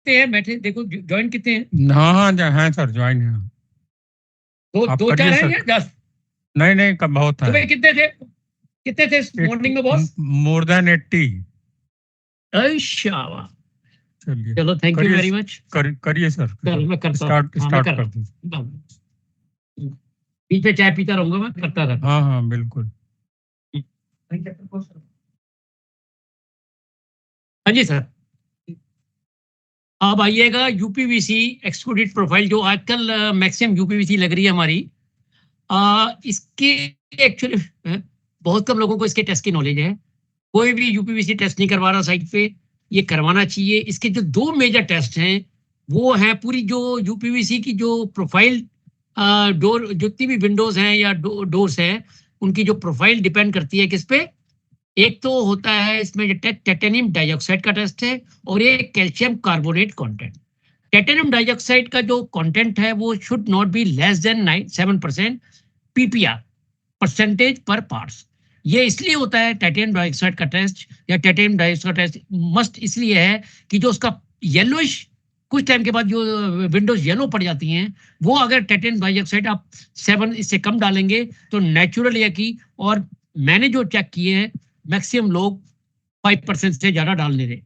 हैं बैठे, देखो ज्वाइन कितने हैं? हाँ हाँ है सर, ज्वाइन है। दो चार हैं या 10? नहीं नहीं, कब बहुत है। सुबह कितने थे मॉर्निंग में बॉस? More than 80। अच्छा, चलिए, चलो थैंक यू वेरी मच। करिए सर, चलो मैं करता हूँ, हाँ मैं स्टार्ट कर कर दीजिए। रहा हूँ। बीच में चाय पीता रहूंगा, मैं करता रहता हूँ। हाँ हाँ बिल्कुल। हाँ जी सर। अब आइएगा यूपीवीसी एक्सक्लूडेड प्रोफाइल, जो आजकल मैक्सिमम यूपीवीसी लग रही है हमारी। इसके एक्चुअली बहुत कम लोगों को इसके टेस्ट की नॉलेज है। कोई भी यूपीवीसी टेस्ट नहीं करवा रहा साइट पे, ये करवाना चाहिए। इसके जो दो मेजर टेस्ट हैं वो हैं, पूरी जो यूपीवीसी की जो प्रोफाइल डोर, जितनी भी विंडोज हैं या डोर्स हैं, उनकी जो प्रोफाइल डिपेंड करती है किस पे। एक तो होता है इसमें टाइटेनियम डाइऑक्साइड का टेस्ट है, और एक calcium carbonate content. Titanium dioxide का जो कंटेंट है वो should not be less than 7% PPR, percentage पर पार्ट्स। ये इसलिए होता है टाइटेनियम डाइऑक्साइड का टेस्ट, या टाइटेनियम डाइऑक्साइड का टेस्ट मस्ट इसलिए है कि जो उसका येलोइश, कुछ टाइम के बाद जो विंडोज येलो पड़ जाती हैं, वो अगर टाइटेनियम डाइऑक्साइड आप 7 इससे कम डालेंगे तो नेचुरल है कि, और मैंने जो चेक किए हैं मैक्सिमम लोग 5% से ज्यादा डाल नहीं रहे।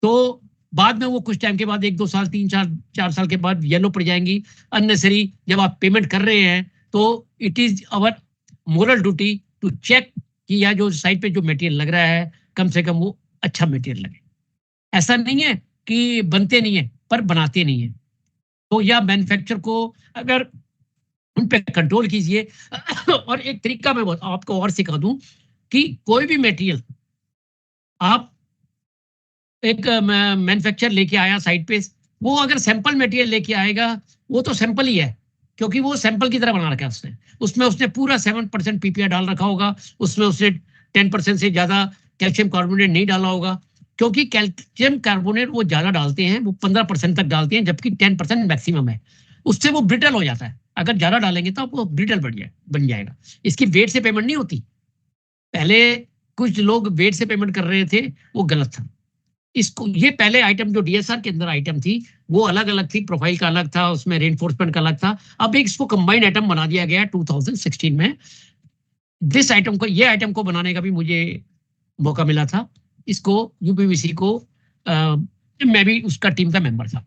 तो बाद में वो कुछ टाइम के बाद, 1-2 साल, 3-4 साल के बाद येलो पड़ जाएंगी अननेसरी। जब आप पेमेंट कर रहे हैं तो it is our moral duty to check कि यह जो साइट पे जो मटेरियल लग रहा है कम से कम वो अच्छा मटेरियल लगे। ऐसा नहीं है कि बनते नहीं है, पर बनाते नहीं है। तो या मैन्युफैक्चर को अगर उन पे कंट्रोल कीजिए। और एक तरीका मैं आपको और सिखा दूं कि कोई भी मटेरियल आप, एक मैन्युफैक्चर लेके आया साइट पे, वो अगर सैंपल मटेरियल लेके आएगा, वो तो सैंपल ही है, क्योंकि वो सैंपल की तरह बना रखा है उसने। उसमें उसने पूरा 7% पीपीआर डाल रखा होगा, उसमें उसने 10% से ज्यादा कैल्शियम कार्बोनेट नहीं डाला होगा। क्योंकि कैल्शियम कार्बोनेट वो ज्यादा डालते हैं, वो 15% तक डालते हैं, जबकि 10% मैक्सिमम है। उससे वो ब्रिटल हो जाता है, अगर ज्यादा डालेंगे तो वो ब्रिटल बन जाएगा। इसकी वेट से पेमेंट नहीं होती। पहले कुछ लोग वेट से पेमेंट कर रहे थे, वो गलत था। इसको, ये पहले आइटम जो डीएसआर के अंदर आइटम थी वो अलग अलग थी, प्रोफाइल का अलग था, उसमें रेनफोर्समेंट का अलग था। अब एक इसको कंबाइंड आइटम बना दिया गया 2016 में। दिस आइटम को, ये आइटम को बनाने का भी मुझे मौका मिला था। इसको यूपीवीसी को मैं भी उसका टीम का मेंबर था।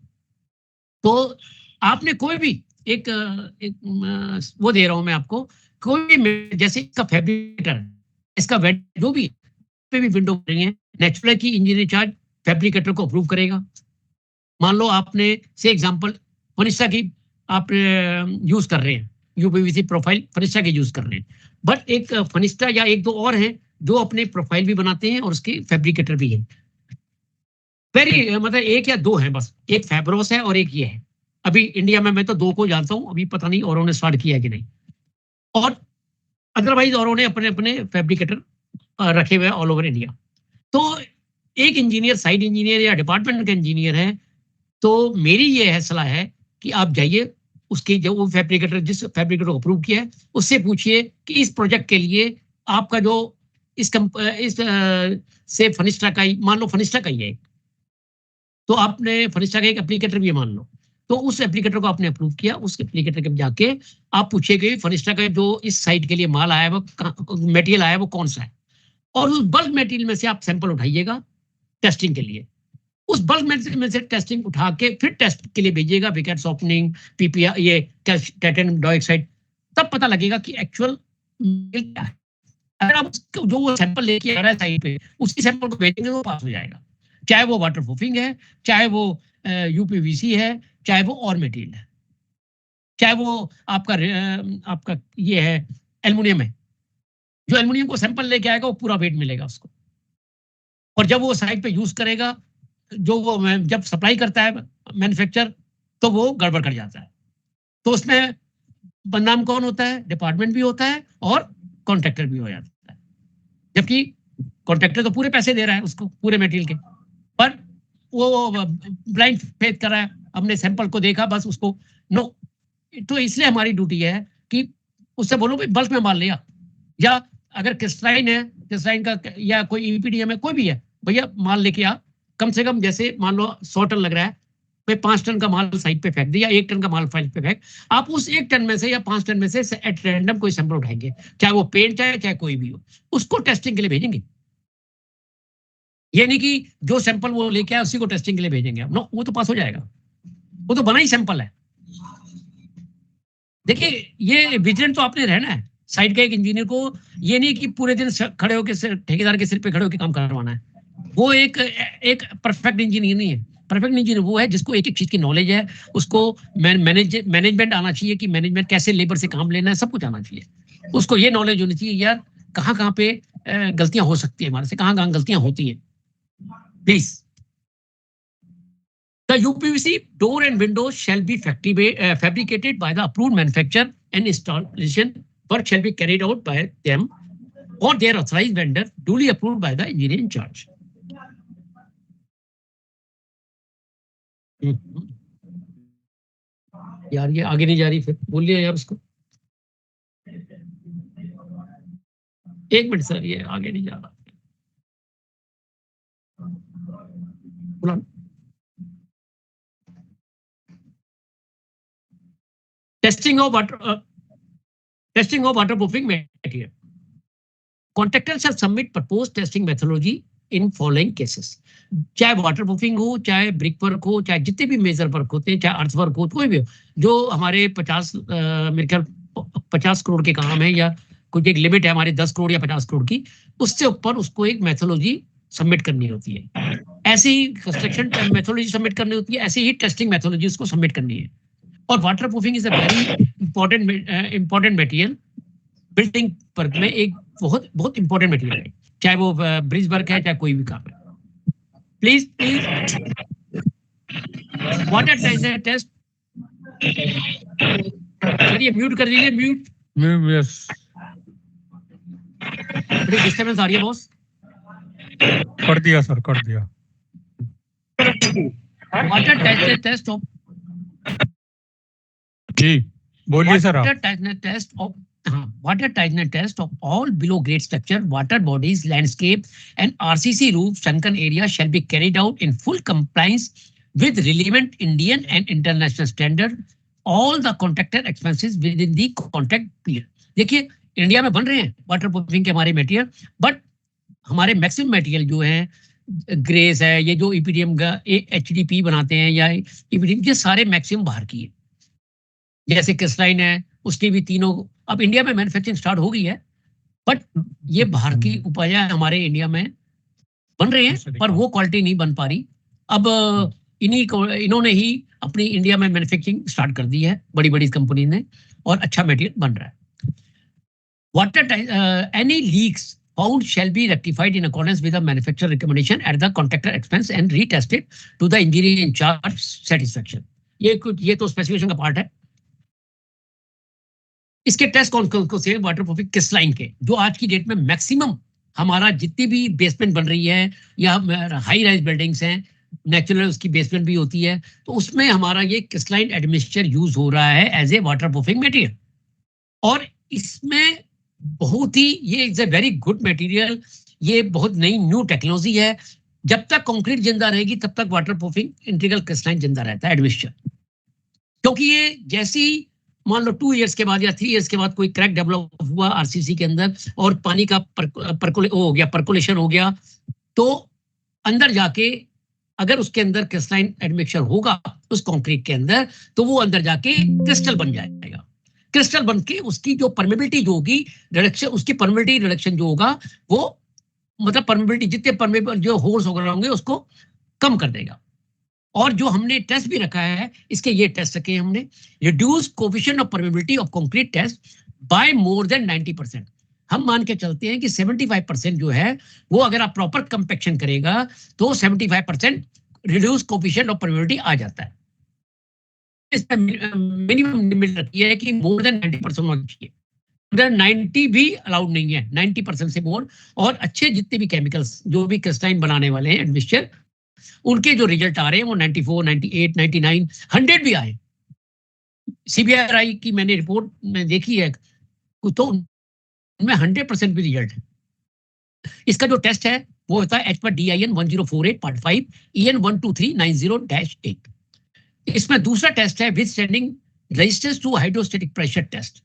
तो आपने कोई भी वो दे रहा हूं मैं आपको, कोई भी जैसे इसका फैब्रिकेटर, इसका जो भी पे भी विंडो रही है, नेचुरल की इंजीनियर चार्ज फैब्रिकेटर को अप्रूव करेगा। मान लो आपने से एग्जांपल फनिस्टा की आप यूज कर रहे हैं, यूपीवीसी प्रोफाइल फनिस्टा की यूज कर रहे हैं, बट एक फनिस्टा या एक दो और हैं जो अपने प्रोफाइल भी बनाते हैं और उसके फैब्रिकेटर भी हैं। वेरी मतलब एक या दो हैं बस, एक फैब्रोस है और एक ये है। अभी इंडिया में मैं तो दो को जानता हूं, अभी पता नहीं औरों ने स्टार्ट किया है कि नहीं। और अदरवाइज औरों ने अपने अपने फैब्रिकेटर रखे हुए ऑल ओवर इंडिया। तो एक इंजीनियर, साइट इंजीनियर या डिपार्टमेंट का इंजीनियर है, तो मेरी ये है सलाह है कि आप जाइए उसके, जो वो फैब्रिकेटर, जिस फैब्रिकेटर को अप्रूव किया है, उससे पूछिए कि इस प्रोजेक्ट के लिए आपका जो से फनिस्टा का ही, मान लो फनिस्टा का ही है, तो आपने फनिस्टा का एक एप्लीकेटर भी मान लो, तो उस एप्लीकेटर को आपने अप्रूव किया, उस एप्लीकेटर के जाके आप पूछिए फनिस्टा का जो इस साइट के लिए माल आया है, वो मटेरियल आया है, वो कौन सा है। और उस बल्क मटेरियल में से आप सैंपल उठाइएगा टेस्टिंग के लिए। उस बल्क में से टेस्टिंग उठा के फिर टेस्ट के लिए भेजिएगा, विकेट सॉफ्टनिंग, पीपीआर, ये टाइटेनियम डाइऑक्साइड। तब पता लगेगा कि एक्चुअल क्या है। अगर आप जो वो सैंपल लेके आ रहा है साइट पे, उसी सैंपल को भेजेंगे वो पास हो जाएगा, चाहे वो वाटर प्रूफिंग है, चाहे वो यूपीवीसी है, चाहे वो और मटेरियल है, चाहे वो आपका ये है एल्युमिनियम है। जो एल्युमिनियम को सैंपल लेके आएगा वो पूरा वेट मिलेगा उसको। और जब वो साइट पे यूज करेगा, जो वो जब सप्लाई करता है मैन्युफैक्चर, तो वो गड़बड़ कर जाता है। तो उसमें बदनाम कौन होता है? डिपार्टमेंट भी होता है और कॉन्ट्रैक्टर भी हो जाता है। जबकि कॉन्ट्रैक्टर तो पूरे पैसे दे रहा है उसको, पूरे मटेरियल के, पर वो ब्लाइंड फेथ कर रहा है, हमने सैंपल को देखा बस उसको। नो, तो इसलिए हमारी ड्यूटी है कि उससे बोलो भाई बल्क में माल लिया, या अगर क्रिस्टाइन है, क्रिस्टाइन का, या कोई ईपीडीएम है, कोई भी है, भैया माल लेके आ, कम से कम जैसे मान लो 100 टन लग रहा है, मैं 5 टन का माल साइड पे फेंक दिया, 1 टन का माल साइड पे फेंक, आप उस 1 टन में से या 5 टन में से एट रैंडम कोई सैंपल उठाएंगे, चाहे वो पेंट है चाहे कोई भी हो, उसको टेस्टिंग के लिए भेजेंगे। ये नहीं कि जो सैंपल वो लेके आए उसी को टेस्टिंग के लिए भेजेंगे, नो, वो तो पास हो जाएगा, वो तो बना ही सैंपल है। देखिए ये विजिलेंट तो आपने रहना है साइड का एक इंजीनियर को, ये नहीं कि पूरे दिन खड़े होकर ठेकेदार के सिर पे खड़े होकर काम करवाना है। वो एक परफेक्ट इंजीनियर नहीं है। परफेक्ट इंजीनियर वो है जिसको एक एक चीज की नॉलेज है, उसको मैनेजमेंट आना चाहिए कि मैनेजमेंट कैसे लेबर से काम लेना है, सब कुछ आना चाहिए। उसको ये नॉलेज होनी चाहिए यार कहाँ कहाँ पे गलतियां हो सकती है, हमारे से कहाँ कहाँ गलतियां होती है। Please, the UPVC door and windows shall be fabricated by the approved manufacturer and installation work shall be carried out by them or their authorized vendor duly approved by the engineer in charge. यार ये आगे नहीं जा रही, फिर बोलिए यार उसको। एक मिनट सर, ये आगे नहीं जा रहा। Testing of waterproofing material. Contractor shall submit proposed testing methodology in following cases. चाहे वाटरप्रूफिंग हो, चाहे ब्रिक वर्क हो, चाहे जितने भी मेजर वर्क होते हैं, चाहे अर्थ वर्क हो, कोई भी हो, जो हमारे 50 करोड़ के काम है या कुछ एक लिमिट है हमारे 10 करोड़ या 50 करोड़ की, उससे ऊपर उसको एक मेथोडोलॉजी सबमिट करनी होती है। ऐसे ही कंस्ट्रक्शन मेथोडोलॉजी सबमिट करनी होती है, ऐसे ही टेस्टिंग मेथोडोलॉजी उसको सबमिट करनी है। और waterproofing is a very important material, building work में एक बहुत बहुत इंपॉर्टेंट मटेरियल है, चाहे वो ब्रिज वर्क है चाहे कोई भी काम है। प्लीज वाटर टेस्ट, सर ये म्यूट कर दीजिए, म्यूट। यस, बड़ी डिस्टर्बेंस आ रही है बॉस। कर दिया सर, कर दिया। वाटर टेस्ट ऑफ, जी बोलिए सर आप। Water tightness test of all below grade structure, water bodies, landscape and RCC roof sunken area shall be carried out in full compliance with relevant Indian and international standard. All the contractor expenses within the contract period. देखिए India में बन रहे हैं water proofing के हमारे material, but हमारे maximum material जो है ग्रेस है, ये जो ईपीडीएम का HDP बनाते हैं या ईपीडीएम, ये सारे मैक्सिमम बाहर की है। जैसे क्रिस्टलाइन है, उसकी भी तीनों अब इंडिया में मैन्युफैक्चरिंग स्टार्ट हो गई है, बट ये बाहर की उपजा हमारे इंडिया में बन रहे हैं, पर वो क्वालिटी नहीं बन पा रही। अब इन्होंने ही अपनी इंडिया में मैन्युफैक्चरिंग स्टार्ट कर दी है बड़ी बड़ी कंपनी ने, और अच्छा मटेरियल बन रहा है। Water any leaks found shall be rectified in accordance with the manufacturer recommendation at the contractor expense and retested to the engineer in charge satisfaction. ये तो स्पेसिफिकेशन का पार्ट है। इसके टेस्ट कौन कौन से वाटरप्रूफिंग क्रिस्टलाइन के, जो आज की डेट में मैक्सिमम हमारा जितनी भी बेसमेंट बन रही है या हाई राइज बिल्डिंग्स हैं, नेचुरल उसकी बेसमेंट भी होती है, तो उसमें हमारा ये क्रिस्टलाइन एडमिक्सचर यूज हो रहा है एज ए वाटरप्रूफिंग मटेरियल। और इसमें बहुत ही ये is a very good material, ये बहुत नई न्यू टेक्नोलॉजी है। जब तक कंक्रीट जिंदा रहेगी तब तक वाटरप्रूफिंग इंटीग्रल क्रिस्टलाइन जिंदा रहता है एडमिक्सचर, क्योंकि ये जैसी मान लो 2 इयर्स के बाद या 3 इयर्स के बाद कोई क्रैक डेवलप हुआ आरसीसी के अंदर और पानी का परकोलेशन हो गया, तो अंदर जाके अगर उसके अंदर क्रिस्टलाइन एडमिक्सचर होगा उस कंक्रीट के अंदर, तो वो अंदर जाके क्रिस्टल बन जाएगा। क्रिस्टल बन के उसकी जो परमेबिलिटी जो होगी रिडक्शन, उसकी परमेबिलिटी रिडक्शन जो होगा वो मतलब परमेबिलिटी जितने परमेबल जो होल्स वगैरह होंगे उसको कम कर देगा। और जो हमने टेस्ट भी रखा है, इसके ये टेस्ट रखे हैं हमने, reduce coefficient of permeability of concrete test by more than 90%। हम मान के चलते हैं कि 75% जो है वो अगर आप प्रॉपर कंपैक्शन करेगा तो 75% रिड्यूस कोएफिशिएंट ऑफ परमेबिलिटी आ जाता है। इसका मिनिमम लिमिट रखी है कि मोर देन 90% होना चाहिए, अगर 90 भी अलाउड नहीं है, 90% से मोर। और अच्छे जितने भी केमिकल्स जो भी क्रिस्टलाइन बनाने वाले हैं एडमिक्सचर, उनके जो रिजल्ट आ रहे हैं वो 94, 98, 99, 100 भी आए। सीबीआरआई की मैंने रिपोर्ट में देखी है तो उनमें 100% भी रिजल्ट है। इसका जो टेस्ट है वो होता है as per DIN 1048 part 5 EN 12390-8। इसमें दूसरा टेस्ट है withstanding resistance to hydrostatic pressure test.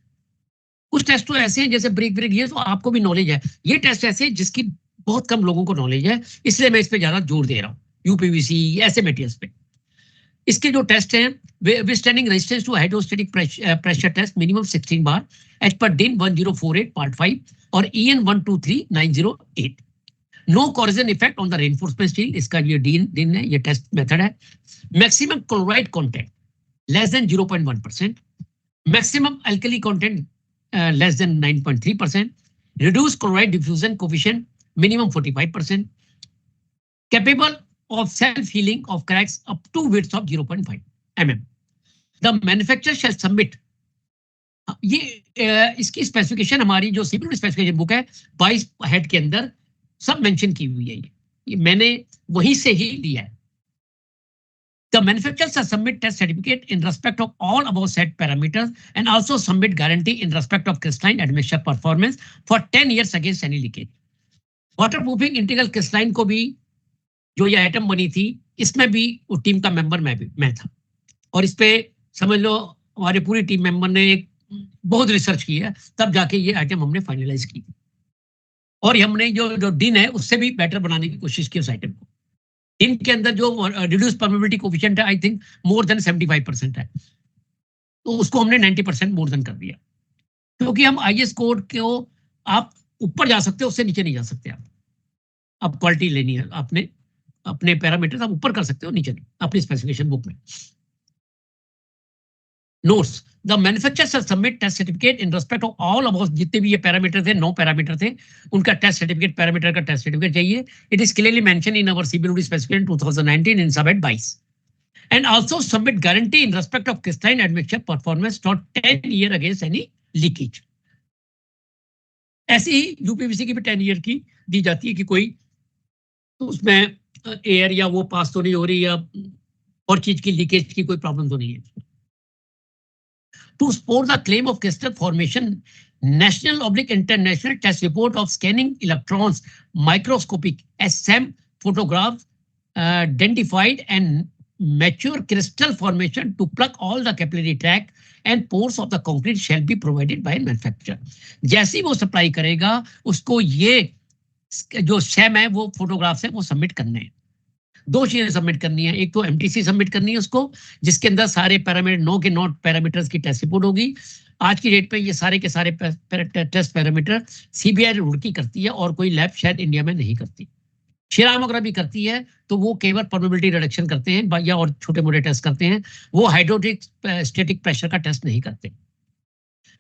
कुछ टेस्ट तो ऐसे हैं जैसे ब्रेक ये तो आपको भी नॉलेज है, ये टेस्ट ऐसे हैं जिसकी बहुत कम लोगों को नॉलेज है, इसलिए मैं इस पे ज्यादा जोर दे रहा हूँ, यूपीवीसी ऐसे मटेरियल्स पे। इसके जो टेस्ट हैं withstanding resistance to hydrostatic pressure test minimum 16 bar as per DIN 1048 part 5 और EN 12390-8। No corrosion effect on the reinforcement steel, इसका ये DIN है, ये टेस्ट मेथड है। Maximum chloride content less than 0.1%, maximum alkali content less than 9.3%, reduced chloride diffusion coefficient minimum 45%, capable of self-healing of cracks up to width of 0.5 mm. The manufacturer shall submit, ये इसकी specification हमारी जो civil specification book है 22 head के अंदर सब mention की हुई है, ये मैंने वहीं से ही लिया है। The manufacturer shall submit test certificate in respect of all above said parameters and also submit guarantee in respect of crystalline admixture performance for 10 years against any leakage. Waterproofing integral crystalline को भी जो ये item बनी थी, इसमें भी वो team का मेंबर मैं था, और इस पे समझ लो हमारे पूरी टीम मेंबर ने एक बहुत रिसर्च की है, तब जाके ये आइटम हमने फाइनलाइज की। और हमने जो DIN है उससे भी बेटर बनाने की कोशिश की उस आइटम को। इनके अंदर जो रिड्यूस परमेबिलिटी कोफिशिएंट है आई थिंक मोर देन 75% है, तो उसको हमने 90% मोर देन कर दिया, क्योंकि हम IS कोड को आप ऊपर जा सकते हो, उससे नीचे नहीं जा सकते। आप क्वालिटी लेनी है, आपने अपने पैरामीटर्स आप ऊपर कर सकते हो, नीचे नहीं, अपनी स्पेसिफिकेशन बुक में। Notes, the manufacturer shall submit test certificate in respect of all about, जितने भी ये पैरामीटर थे 9 पैरामीटर थे, उनका टेस्ट सर्टिफिकेट, पैरामीटर का टेस्ट सर्टिफिकेट चाहिए। It is clearly mention in our CBOD specification 2019 in sub 22 and also submit guarantee in respect of crystalline admixture performance for 10 year against any leakage. ऐसी ही UPVC की भी 10 year की दी जाती है कि कोई तो उसमें एयर या वो पास तो नहीं हो रही, या और चीज की लीकेज की कोई प्रॉब्लम तो नहीं है। To support the claim of crystal formation, national/international test report of scanning electrons microscopic SEM photographs identified and mature crystal formation to plug all the capillary tract and pores of the concrete shall be provided by manufacturer. जैसे ही वो supply करेगा उसको ये जो SEM है वो photographs है वो सबमिट करने हैं। 2 चीजें सबमिट करनी है, एक तो MTC सबमिट करनी है उसको, जिसके अंदर सारे पैरामीटर 9 के 9 पैरामीटर्स की टेस्ट रिपोर्ट होगी। आज की डेट पे ये सारे के सारे टेस्ट पैरामीटर CBI रुड़की करती है और कोई लैब शायद इंडिया में नहीं करती। श्रीराम अगर भी करती है तो वो केवल परमेबिलिटी रिडक्शन करते हैं या और छोटे मोटे टेस्ट करते हैं, वो हाइड्रोस्टेटिक स्टैटिक प्रेशर का टेस्ट नहीं करते,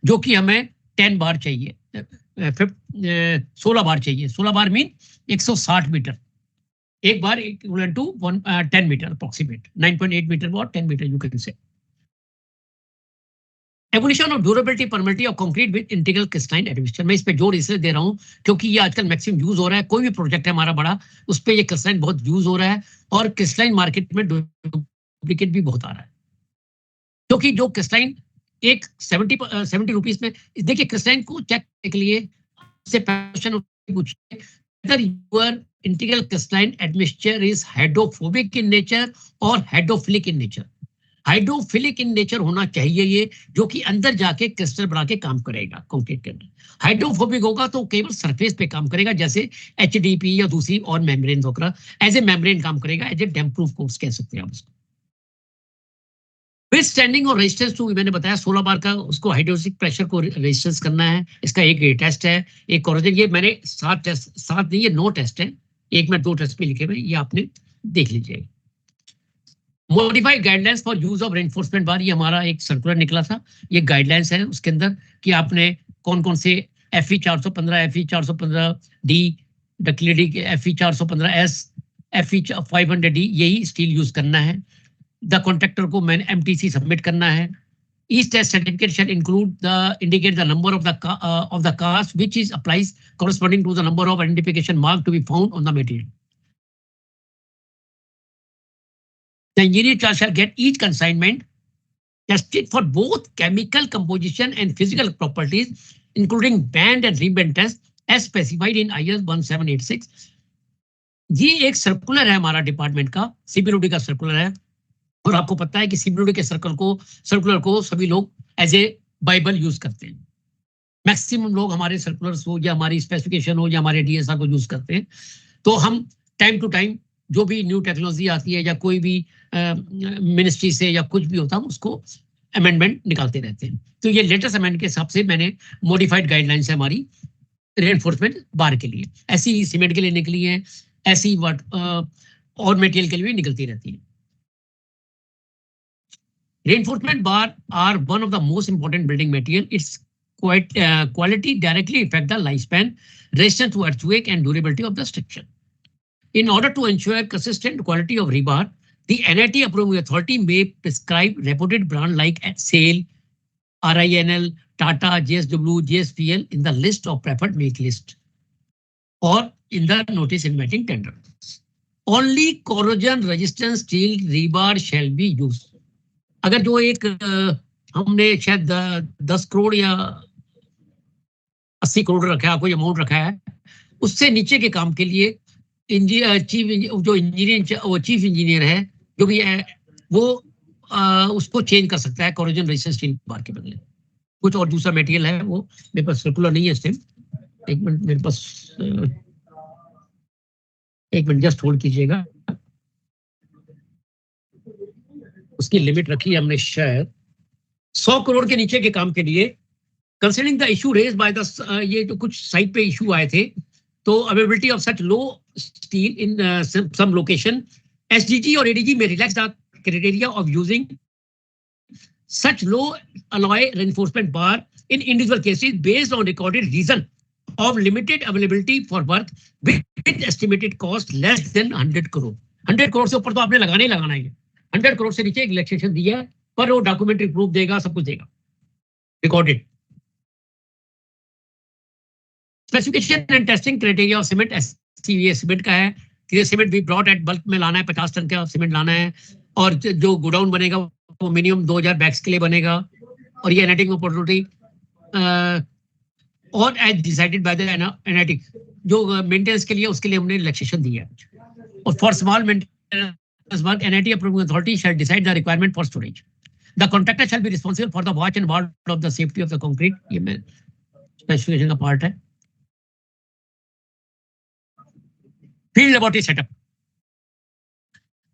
जो कि हमें 10 बार चाहिए, 16 बार चाहिए। 16 बार मीन 160 मीटर, एक बार equivalent to 10 metre approximate, 9.8 metre और 10 metre you can say. Evolution of durability permeability of concrete with integral crystalline admixture, मैं इस पे जोर इसलिए दे रहा हूं क्योंकि ये आजकल मैक्सिमम यूज हो रहा है। कोई भी प्रोजेक्ट है हमारा बड़ा, उस पे ये क्रिस्टलाइन बहुत यूज हो रहा है, और क्रिस्टलाइन मार्केट में डुप्लीकेट भी बहुत आ रहा है, क्योंकि जो क्रिस्टलाइन एक 70 रुपीज में, देखिए क्रिस्टलाइन को चेक करने के लिए से क्वेश्चन पूछिए, whether your integral crystalline admixture is hydrophobic in nature or hydrophilic in nature. Hydrophilic in nature होना चाहिए ये, जो कि अंदर जाके क्रिस्टल बना के काम करेगा कंक्रीट के अंदर। हाइड्रोफोबिक होगा तो केवल सरफेस पे काम करेगा, जैसे HDP या दूसरी और मेम्ब्रेन वगैरह एज ए मेम्ब्रेन काम करेगा, as a damp proof course कह सकते हैं आप उसको। विद स्टैंडिंग और रेजिस्टेंस टू, मैंने बताया 16 बार का उसको हाइड्रोस्टेटिक प्रेशर को रेजिस्टेंस करना है। इसका एक टेस्ट है, एक कोरोजन, ये मैंने 7 टेस्ट, 7 नहीं ये 9 टेस्ट है, एक में 2 टेस्ट पे लिखे हुए, ये आपने देख लीजिए। Modified guidelines for use of reinforcement बार, ये हमारा एक सर्कुलर निकला था, ये गाइडलाइंस है उसके अंदर कि आपने कौन कौन से FE 415, FE 415D, डक्लेडी के FE 415S, FE 500D यही स्टील यूज करना है। द कॉन्ट्रैक्टर को मैंने MTC सबमिट करना है। Each test certificate shall indicate the number of the cast which is applies corresponding to the number of identification mark to be found on the material. The engineer shall get each consignment tested for both chemical composition and physical properties, including band and reband tests as specified in IS 1786. ये एक circular है हमारा department का, CPWD का circular है, और आपको पता है कि सीपीडब्ल्यूडी के सर्कुलर को सभी लोग एज ए बाइबल यूज करते हैं। मैक्सिमम लोग हमारे सर्कुलर्स हो या हमारी स्पेसिफिकेशन हो या हमारे डीएसआर को यूज करते हैं। तो हम टाइम टू टाइम जो भी न्यू टेक्नोलॉजी आती है या कोई भी मिनिस्ट्री से या कुछ भी होता है, उसको अमेंडमेंट निकालते रहते हैं। तो ये लेटेस्ट अमेंडमेंट के हिसाब से मैंने मॉडिफाइड गाइडलाइंस है हमारी रेनफोर्समेंट बार के लिए, ऐसी ही सीमेंट के लिए निकली है, ऐसी और मटेरियल के लिए भी निकलती रहती है। Reinforcement bar are one of the most important building material. Its quality directly affect the lifespan, resistance to earthquake, and durability of the structure. In order to ensure consistent quality of rebar, the NIT approving authority may prescribe reputed brand like SAIL, RINL, Tata, JSW, JSPL in the list of preferred make list or in the notice inviting tenders. Only corrosion resistant steel rebar shall be used. अगर जो एक हमने शायद 10 करोड़ या 80 करोड़ रखा है, कोई amount रखा है, उससे नीचे के काम के लिए चीफ इंजीनियर है जो भी है, वो उसको चेंज कर सकता है कोरोजन रेजिस्टेंट स्टील बार के बदले। कुछ और दूसरा मटेरियल है, वो मेरे पास सर्कुलर नहीं है इस टाइम। एक मिनट मेरे पास, एक मिनट जस्ट होल्ड कीजिएगा। उसकी लिमिट रखी है हमने शायद 100 करोड़ के नीचे के काम के लिए। Considering the issue raise by the, ये जो कुछ साइट पे इशू आए थे, तो availability of such low steel in some location, SDG और एडीजी में relax the criteria of using such low alloy reinforcement bar in individual cases based on recorded reason of limited availability for work with estimated cost less than 100 crore. 100 crore से ऊपर तो आपने लगाना ही लगाना है। 100 करोड़ से नीचे एक रिलैक्सेशन दिया है, पर वो डॉक्यूमेंट्री प्रूफ देगा, सब कुछ देगा, recorded. Specification and testing criteria of cement, SCV cement का है कि सीमेंट भी ब्रॉड एट बल्क में लाना है, 50 टन का सीमेंट लाना है, और जो गोडाउन बनेगा वो मिनिमम 2000 बैग्स के लिए बनेगा, और ये एनआईटी अपॉर्चुनिटी और as decided by the NIT जो मेंटेनेंस के लिए, उसके लिए हमने रिलैक्सेशन दिया है। और for small maintenance work, NIT approving authority shall decide the requirement for storage. The contractor shall be responsible for the watch and ward of the safety of the concrete. ये मैं स्पेसिफिकेशन का part है। Field laboratory setup.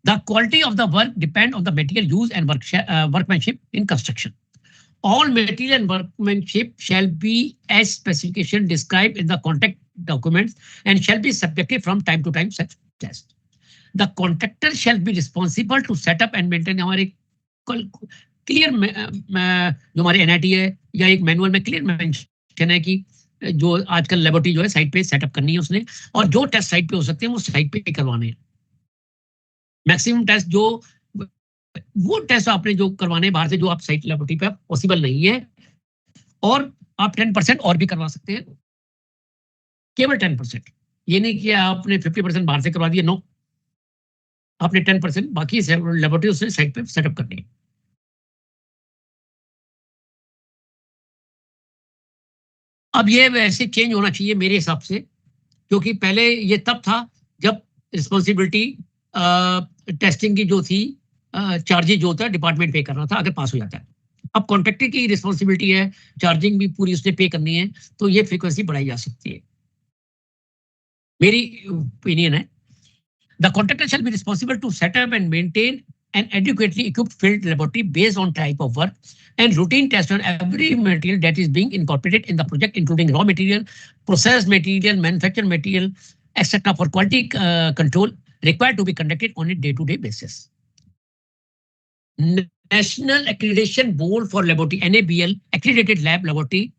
The quality of the work depend on the material used and workmanship in construction. All material and workmanship shall be as specification described in the contract documents and shall be subjected from time to time such test. The contractor shall be responsible to set up and maintain। हमारे clear जो हमारे NIT है या एक manual में clear mention है कि जो आजकल लेबोरेटरी जो है साइट पे सेटअप करनी है उसने, और जो टेस्ट साइट पे हो सकते हैं वो साइट पे करवाने हैं। मैक्सिमम टेस्ट जो वो टेस्ट आपने जो करवाने हैं बाहर से, जो आप साइट लेबोरेटरी पे पॉसिबल नहीं है, और आप 10% और भी करवा सकते हैं, केवल 10%। ये नहीं कि आपने 50% बाहर से करवा दिया, नो, आपने 10% बाकी लेबोरेटरी उसने साइट पे सेटअप करनी है। अब ये वैसे चेंज होना चाहिए मेरे हिसाब से, क्योंकि पहले ये तब था जब रिस्पॉन्सिबिलिटी टेस्टिंग की जो थी, चार्जेस जो होता है डिपार्टमेंट पे करना था अगर पास हो जाता है। अब कॉन्ट्रैक्टर की रिस्पॉन्सिबिलिटी है, चार्जिंग भी पूरी उसने पे करनी है, तो ये फ्रीक्वेंसी बढ़ाई जा सकती है, मेरी ओपिनियन है। The contractor shall be responsible to set up and maintain an adequately equipped field laboratory based on type of work and routine test on every material that is being incorporated in the project, including raw material, processed material, manufactured material, etc. for quality control required to be conducted on a day-to-day basis. National Accreditation Board for Laboratory, NABL, accredited lab laboratory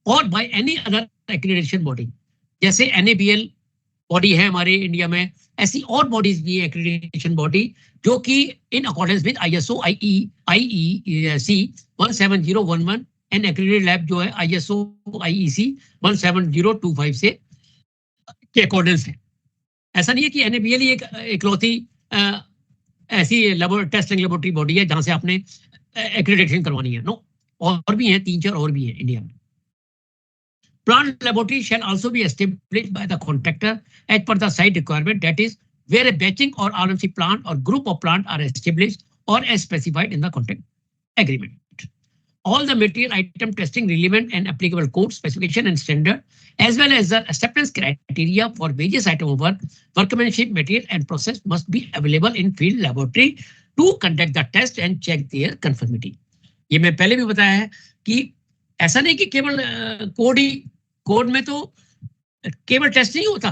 or by any other accreditation body, जैसे NABL body है हमारे India में, ऐसी और bodies भी है accreditation body जो कि in accordance with ISO IEC 17011 and accredited lab जो है ISO IEC 17025 से के अकॉर्डेंस है। ऐसा नहीं है कि NABL ही एक इकलौती ऐसी टेस्टिंग लेबोरेटरी बॉडी है जहां से आपने एक्रेडिटेशन करवानी है, नो, और भी है, 3-4 और भी है इंडिया में। Plant laboratory shall also be established by the contractor as per the site requirement, that is, where a batching or RMC plant or group of plant are established or as specified in the contract agreement. All the material item testing relevant and applicable code, specification and standard, as well as the acceptance criteria for various item of work, workmanship, material and process must be available in field laboratory to conduct the test and check their conformity. ये मैं पहले भी बताया है कि ऐसा नहीं कि केवल कोड में तो केवल टेस्ट नहीं होता,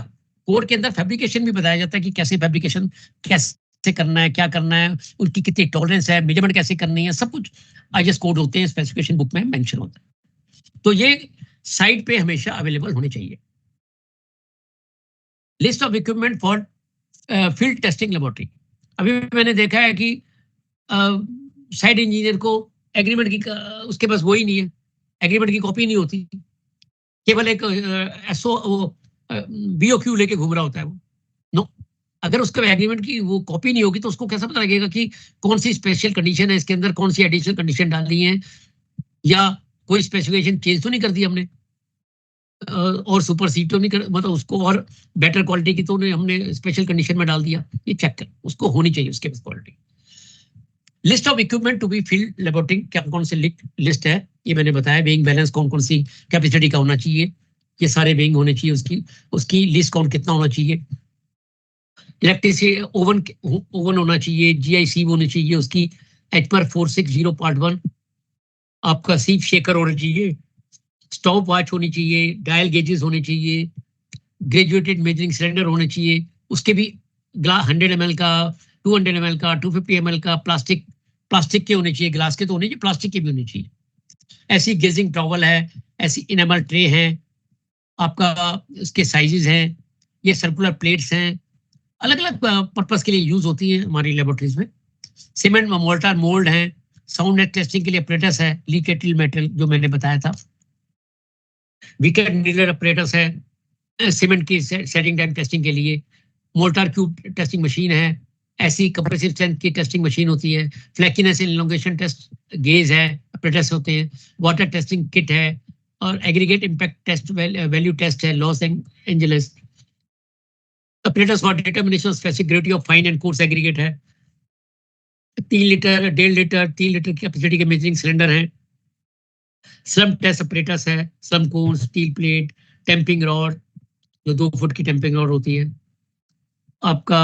कोड के अंदर फैब्रिकेशन भी बताया जाता है कि कैसे फैब्रिकेशन कैसे करना है, क्या करना है, उनकी कितनी टॉलरेंस है, मेजरमेंट कैसे करनी है, सब कुछ आईएस कोड होते हैं, स्पेसिफिकेशन बुक में मेंशन होता है। तो ये साइट पे हमेशा अवेलेबल होने चाहिए। List of equipment for field testing laboratory. अभी मैंने देखा है कि साइट इंजीनियर को एग्रीमेंट की उसके पास वही नहीं है, एग्रीमेंट की कॉपी नहीं होती, केवल एक एसओ बीओक्यू लेके घूम रहा होता है वो। नो, अगर उसके एग्रीमेंट की वो कॉपी नहीं होगी तो उसको कैसा पता लगेगा कि कौन सी स्पेशल कंडीशन है इसके अंदर, कौन सी एडिशनल कंडीशन डालनी है, या कोई स्पेसिफिकेशन चेंज तो नहीं कर दी हमने और सुपरसीड तो नहीं कर, मतलब उसको और बेटर क्वालिटी की तो हमने स्पेशल कंडीशन में डाल दिया। ये चेक कर, उसको होनी चाहिए उसके पास quality. List of equipment to be field laboratory, क्या कौन से लिस्ट है ये मैंने बताया। वेइंग बैलेंस कौन कौन सी कैपेसिटी का होना चाहिए, ये सारे वेइंग होने चाहिए, उसकी लिस्ट कौन कितना होना चाहिए। इलेक्ट्रिसिटी ओवन होना चाहिए, जीआईसी होनी चाहिए, उसकी एचपर 460 पार्ट 1, आपका सीप शेकर होना चाहिए, स्टॉप वॉच होनी चाहिए, डायल गेजेस होने चाहिए, ग्रेजुएटेड मेजरिंग सिलेंडर होने चाहिए, उसके भी 100 ml का, 200 ml का, 250 ml का, प्लास्टिक के होने चाहिए, ग्लास के तो होने चाहिए, प्लास्टिक के भी होने चाहिए। ऐसी गेजिंग टॉवल है, ऐसी इनेमल ट्रे है, आपका इसके साइजेस हैं, ये सर्कुलर प्लेट्स हैं, अलग अलग पर्पस के लिए यूज होती है हमारी लेबोरेटरीज में। सीमेंट मोर्टार मोल्ड है, साउंड नेट टेस्टिंग के लिए अपरेटस है, लीकेटिल मेटल जो मैंने बताया था, वीकेट नीडर अपरेटस है सीमेंट की सेटिंग टाइम टेस्टिंग के लिए, मोर्टार क्यूब टेस्टिंग मशीन है, ऐसी कंप्रेसिव स्ट्रेंथ की टेस्टिंग मशीन होती है, फ्लैकीनेस इलॉन्गेशन टेस्ट गेज है, अपरेटस होते हैं, वाटर टेस्टिंग किट है, और aggregate impact test value test है, Los Angeles apparatus for determination of specific gravity of fine and coarse aggregate है, 3 लीटर 1.5 लीटर 3 लीटर की कैपेसिटी के मेजरिंग सिलेंडर है, स्लम टेस्ट apparatus है, स्लम कोन, steel plate, tamping rod जो 2 foot की tamping rod होती है, आपका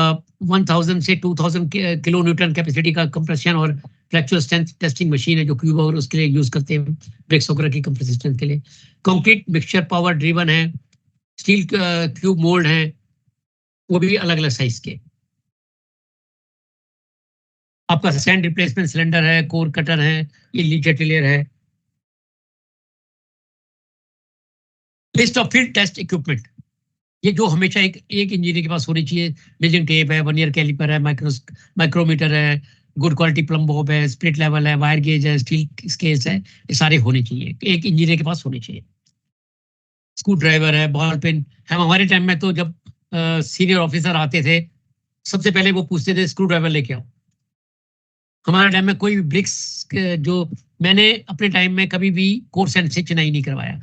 1000 से 2000 किलो न्यूटन कैपेसिटी का कंप्रेशन और फ्रैक्चर स्ट्रेंथ टेस्टिंग मशीन है जो क्यूब और उसके लिए यूज करते हैं, ब्रेक्स वगैरह की कंप्रेसिव स्ट्रेंथ के लिए, कंक्रीट मिक्सचर पावर ड्रिवन है, स्टील क्यूब मोल्ड है, वो भी अलग अलग साइज के, आपका सैंड रिप्लेसमेंट सिलेंडर है, कोर कटर है, ये लीकेटिलियर है। List of field test equipment, ये जो हमेशा एक इंजीनियर के पास होनी चाहिए, मेजरिंग टेप है, वर्नियर कैलिपर है, माइक्रोमीटर है, गुड क्वालिटी प्लम बॉब है, स्पिरिट लेवल है, वायर गेज है, स्टील स्केल्स है, ये सारे होने चाहिए, एक इंजीनियर के पास होने चाहिए। स्क्रू ड्राइवर है, बॉल पेन, हम हमारे टाइम में तो जब सीनियर ऑफिसर आते थे सबसे पहले वो पूछते थे स्क्रू ड्राइवर लेके आओ। हमारे टाइम में कोई भी ब्रिक्स, जो मैंने अपने टाइम में कभी भी कोर्स एंड से चिनाई नहीं करवाया,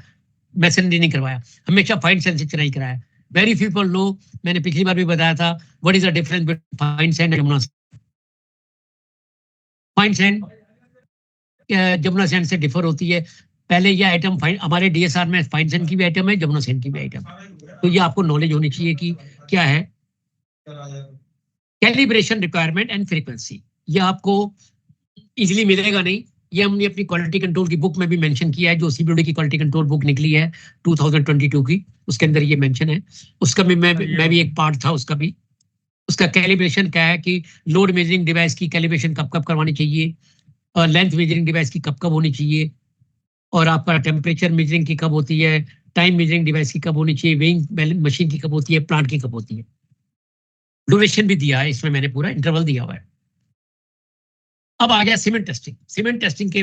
मैसनरी नहीं करवाया, हमेशा फाइन सैंड से चिनाई कराया। वेरी फ्यू पीपल नो, मैंने पिछली बार भी बताया था, what is the difference between fine sand and Jamuna sand. Fine sand Jamuna sand से डिफर होती है। पहले ये आइटम फाइन, हमारे डीएसआर में फाइन सैंड की भी आइटम है, जमुना सैंड की भी आइटम, तो ये आपको नॉलेज होनी चाहिए कि क्या है कैलिब्रेशन रिक्वायरमेंट एंड फ्रीक्वेंसी। ये आपको इजीली मिलेगा नहीं, ये हमने अपनी क्वालिटी कंट्रोल की बुक में भी मेंशन किया है, जो सीबीडी की क्वालिटी कंट्रोल बुक निकली है 2022 की, उसके अंदर ये मेंशन है। उसका भी मैं भी एक पार्ट था उसका भी। उसका कैलिब्रेशन क्या है कि लोड मेजरिंग डिवाइस की कैलिब्रेशन कब कब करवानी चाहिए, और लेंथ मेजरिंग डिवाइस की कब कब होनी चाहिए, और आपका टेम्परेचर मेजरिंग की कब होती है, टाइम मेजरिंग डिवाइस की कब होनी चाहिए, वेइंग मशीन की कब होती है, प्लांट की कब होती है। ड्यूरेशन भी दिया है इसमें, मैंने पूरा इंटरवल दिया हुआ है। अब आ गया सीमेंट टेस्टिंग। सीमेंट टेस्टिंग के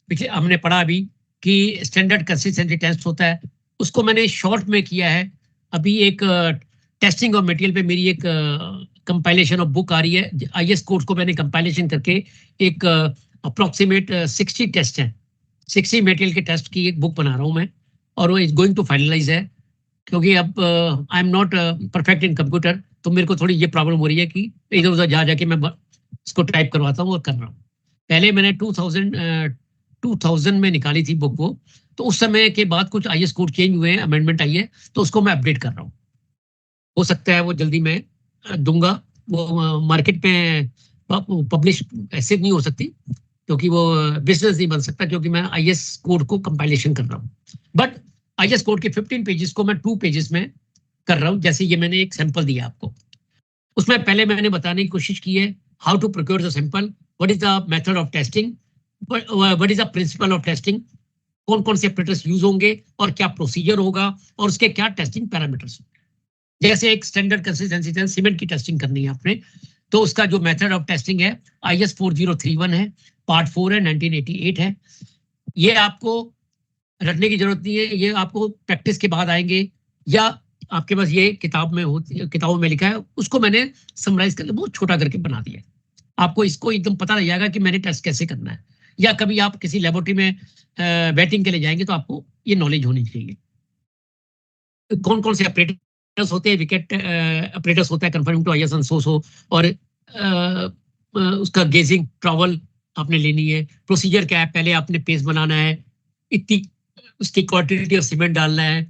पिछले हमने पढ़ा अभी कि स्टैंडर्ड कंसिस्टेंसी टेस्ट होता है, उसको मैंने शॉर्ट में किया है। अभी एक टेस्टिंग ऑफ मटेरियल पे मेरी एक कंपाइलेशन ऑफ बुक आ रही है, आईएस कोर्स को मैंने कंपाइलेशन करके एक अप्रोक्सीमेट 60 टेस्ट है, 60 मटेरियल के टेस्ट की एक बुक बना रहा हूँ मैं, और वो इज गोइंग टू फाइनलाइज है, क्योंकि अब I am not perfect in computer, तो मेरे को थोड़ी ये प्रॉब्लम हो रही है कि इधर उधर जा जाके मैं इसको टाइप करवाता हूँ और कर रहा हूँ। पहले मैंने 2000 में निकाली थी बुक वो, तो उस समय के बाद कुछ IS कोड चेंज हुए हैं, अमेंडमेंट आई है, तो उसको मैं अपडेट कर रहा हूँ। हो सकता है वो जल्दी मैं दूंगा। वो मार्केट में पब्लिश ऐसे नहीं हो सकती, क्योंकि वो बिजनेस नहीं बन सकता, क्योंकि मैं IS कोड को कंपाइलेशन कर रहा हूँ। बट IS कोड के 15 पेजेस को मैं 2 पेजेस में कर रहा हूँ। जैसे ये मैंने एक सैंपल दिया आपको, उसमें पहले मैंने बताने की कोशिश की है how to procure the sample, what is the method of testing, what is the principle of testing, कौन कौन से ऑपरेटर्स यूज होंगे और क्या प्रोसीजर होगा और उसके क्या टेस्टिंग पैरामीटर्स होंगे। जैसे एक स्टैंडर्ड कंसिस्टेंसी टेस्ट, सीमेंट की टेस्टिंग करनी है आपने, तो उसका जो मेथड ऑफ टेस्टिंग है IS 4031 है, पार्ट 4 है, 1988 है। ये आपको रटने की जरूरत नहीं है, ये आपको प्रैक्टिस के बाद आएंगे, या आपके पास ये किताब में होती, किताबों में लिखा है, उसको मैंने समराइज करके बहुत छोटा करके बना दिया है। आपको इसको एकदम पता लग जाएगा कि मैंने टेस्ट कैसे करना है, या कभी आप किसी लेबोरेटरी में बैटिंग के लिए जाएंगे तो आपको ये नॉलेज होनी चाहिए। कौन कौन से ऑपरेटर्स होते हैं, विकेट ऑपरेटर्स होता है कन्फर्मिंग टू IS सो, और उसका गेजिंग ट्रॉवल आपने लेनी है, प्रोसीजर क्या है, पहले आपने पेस्ट बनाना है, इतनी उसकी क्वांटिटी ऑफ सीमेंट डालना है,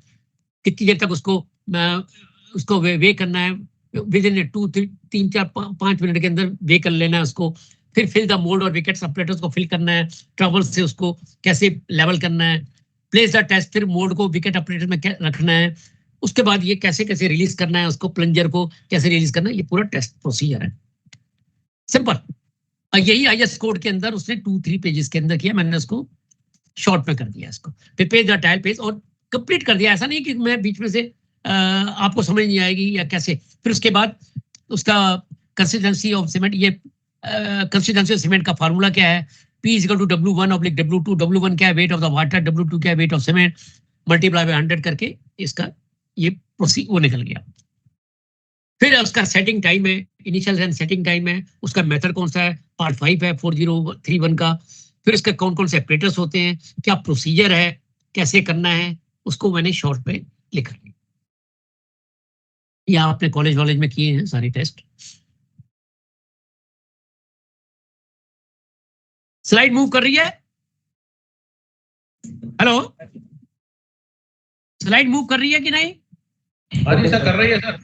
कितनी देर तक उसको वे करना है, विद इन 3-4-5 मिनट के अंदर वे कर लेना है उसको, फिर फिल द मोल्ड और विकेट ऑपरेटर्स को फिल करना है, ट्रबल से उसको कैसे लेवल करना है, प्लेस द टेस्ट, फिर मोल्ड को विकेट ऑपरेटर में रखना है, उसके बाद ये कैसे कैसे रिलीज करना है उसको, प्लंजर को कैसे रिलीज करना है, ये पूरा टेस्ट प्रोसीजर है, सिंपल। यही IS कोड के अंदर उसने 2-3 पेजेस के अंदर किया, मैंने उसको शॉर्ट में कर दिया इसको, फिर पेज द टाइल पेज और कंप्लीट कर दिया। ऐसा नहीं कि मैं बीच में से आपको समझ नहीं आएगी या कैसे। फिर उसके बाद उसका कंसिस्टेंसी ऑफ सीमेंट, ये कंसिस्टेंसी ऑफ सीमेंट का फार्मूला क्या है, P = W1/W2, W1 क्या है, weight of the water, W2 क्या है, wait of cement, multiply by 100 करके इसका ये प्रोसीजर वो निकल गया। फिर उसका सेटिंग टाइम है, इनिशियल एंड सेटिंग टाइम है, उसका मेथड कौन सा है, पार्ट 5 है 4031 का। फिर इसके कौन कौन से ऑपरेटर्स होते हैं, क्या प्रोसीजर है, कैसे करना है, उसको मैंने शॉर्ट में लिखा है। या आपने कॉलेज में किए हैं सारे टेस्ट। स्लाइड मूव कर रही है, हेलो, स्लाइड मूव कर रही है कि नहीं? हाँ जी सर, कर रही है सर।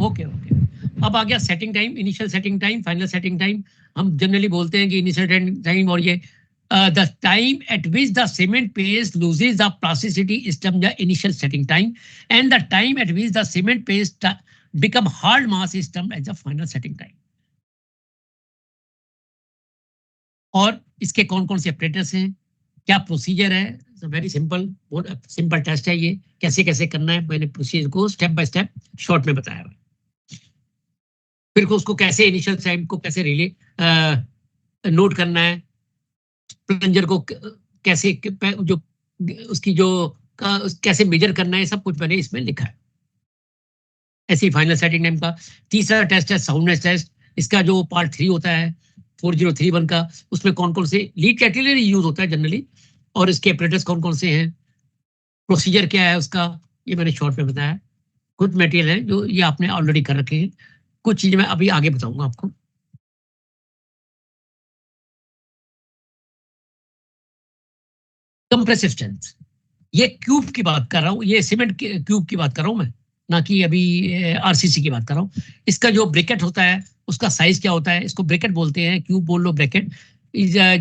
Okay okay. अब आ गया setting time, initial setting time, final setting time. हम जनरली बोलते हैं कि इनिशियल टाइम और ये the time at which the cement paste loses the plasticity is termed the initial setting time, and the time at which the cement paste become hard mass is termed as the final setting time. और इसके कौन कौन से operators हैं, क्या procedure है, very simple, बहुत simple test है ये, कैसे कैसे करना है मैंने प्रोसीजर को स्टेप बाय स्टेप शॉर्ट में बताया है। फिर उसको कैसे इनिशियल टाइम को कैसे रिले नोट करना है, प्लंजर को कैसे जो उसकी जो कैसे मेजर करना है, सब कुछ मैंने इसमें लिखा है। ऐसे ही फाइनल सेटिंग टाइम का तीसरा टेस्ट है साउंडनेस टेस्ट। इसका जो पार्ट 3 होता है 4031 का, उसमें कौन कौन से लीड कैटेगरी यूज होता है जनरली, और इसके ऑपरेटर्स कौन कौन से हैं, प्रोसीजर क्या है उसका, ये मैंने शॉर्ट में बताया। कुछ मटेरियल है जो ये आपने ऑलरेडी कर रखे हैं, कुछ चीजें मैं अभी आगे बताऊंगा आपको। कंप्रेसिव स्ट्रेंथ, ये क्यूब की बात कर रहा हूँ, ये सीमेंट क्यूब की बात कर रहा हूँ मैं, ना कि अभी RCC की बात कर रहा हूँ। इसका जो ब्रैकेट होता है उसका साइज क्या होता है, इसको ब्रैकेट बोलते हैं, क्यूब बोल लो ब्रैकेट।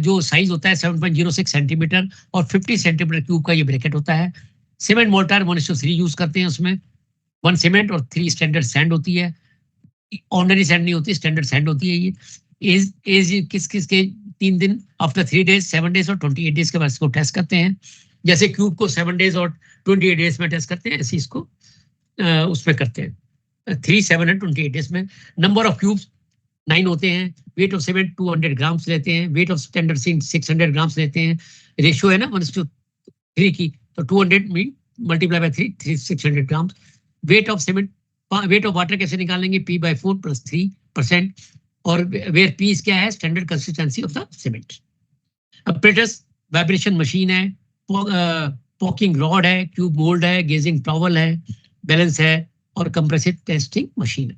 जो साइज होता है 7.06 सेंटीमीटर और 50 सेंटीमीटर क्यूब का ये ब्रैकेट होता है। सीमेंट मोर्टार 1:3 यूज करते हैं, उसमें 1 सीमेंट और 3 स्टैंडर्ड सैंड होती है, ऑर्डिनरी सैंड नहीं होती, स्टैंडर्ड सैंड होती है। ये एज किस किस के 3 दिन, आफ्टर 3 डेज, 7 डेज और 28 डेज के बाद इसको टेस्ट करते हैं। जैसे क्यूब को 7 डेज और 28 डेज में टेस्ट करते हैं, ऐसे इसको उसमें करते हैं 3, 7 एंड 28 डेज में। नंबर ऑफ क्यूब्स 9 होते हैं, वेट ऑफ सीमेंट 200 ग्राम्स लेते हैं, weight of standard sand 600 grams लेते हैं। रेशियो है ना 1:3 की, तो 200 mean multiply by 3 600 grams. Weight of cement, weight of water कैसे निकालेंगे, P/4 + 3%, और वेयर P क्या है, standard consistency of the cement. Operators vibration machine है, स्पॉकिंग रॉड है, क्यूब मोल्ड है, गेजिंग ट्रॉवल है, बैलेंस है और कंप्रेसिव टेस्टिंग मशीन है।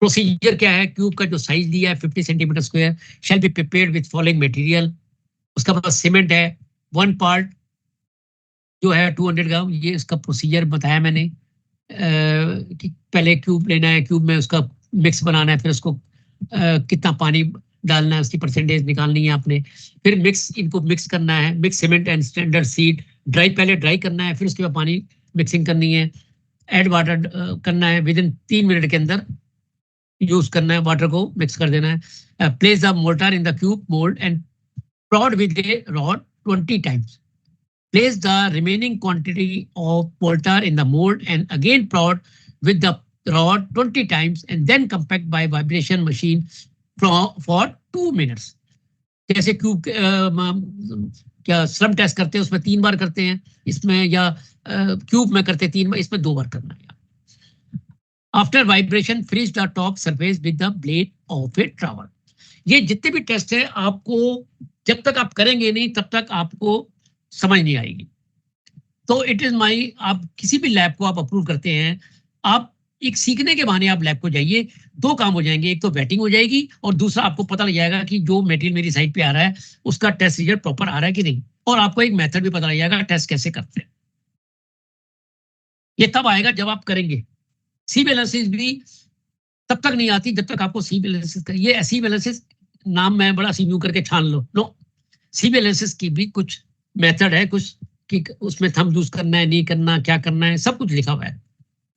प्रोसीजर क्या है? क्यूब का जो साइज दिया है 50 centimetre square shall be prepared with following material. उसका बाद सीमेंट है 1 पार्ट जो है 200 ग्राम। ये इसका प्रोसीजर बताया मैंने कि पहले क्यूब लेना है, क्यूब में उसका मिक्स बनाना है, फिर उसको कितना पानी डालना है उसकी परसेंटेज निकालनी है आपने, फिर इनको मिक्स करना है, mix cement and standard seed, पहले ड्राई करना है, फिर उसके बाद पानी मिक्सिंग करनी है, ऐड वाटर करना है, विद इन 3 मिनट के अंदर यूज करना है, वाटर को मिक्स कर देना है। Place the mortar in the cube mould and prod with a rod 20 times. Place the remaining quantity of mortar in the mold and again prod with the rod 20 times and then compact by vibration machine for 2 minutes. जैसे cube क्या श्रम test करते हैं उसमें 3 बार करते हैं, इसमें या क्यूब में करते 3 बार, इसमें 2 बार करना है। After vibration, freeze the top surface with the blade of a trowel. ये जितने भी टेस्ट है आपको जब तक आप करेंगे नहीं तब तक आपको समझ नहीं आएगी। तो इट इज माई, आप किसी भी लैब को आप अप्रूव करते हैं, आप एक सीखने के बहाने आप लैब को जाइए, 2 काम हो जाएंगे, एक तो वेटिंग हो जाएगी और दूसरा आपको पता लग जाएगा कि जो मटेरियल मेरी साइट पे आ रहा है उसका टेस्ट रिजल्ट प्रॉपर आ रहा है कि नहीं, और आपको एक मेथड भी पता लग जाएगा टेस्ट कैसे करते हैं। ये तब आएगा जब आप करेंगे। सी एनालिसिस भी तब तक नहीं आती जब तक आपको सी एनालिसिस का, ये सी एनालिसिस नाम मैं बड़ा सी करके छान लो, नो, सी एनालिसिस की भी कुछ मेथड है, कुछ कि उसमें थंब यूज करना है, नहीं करना, क्या करना है, सब कुछ लिखा हुआ है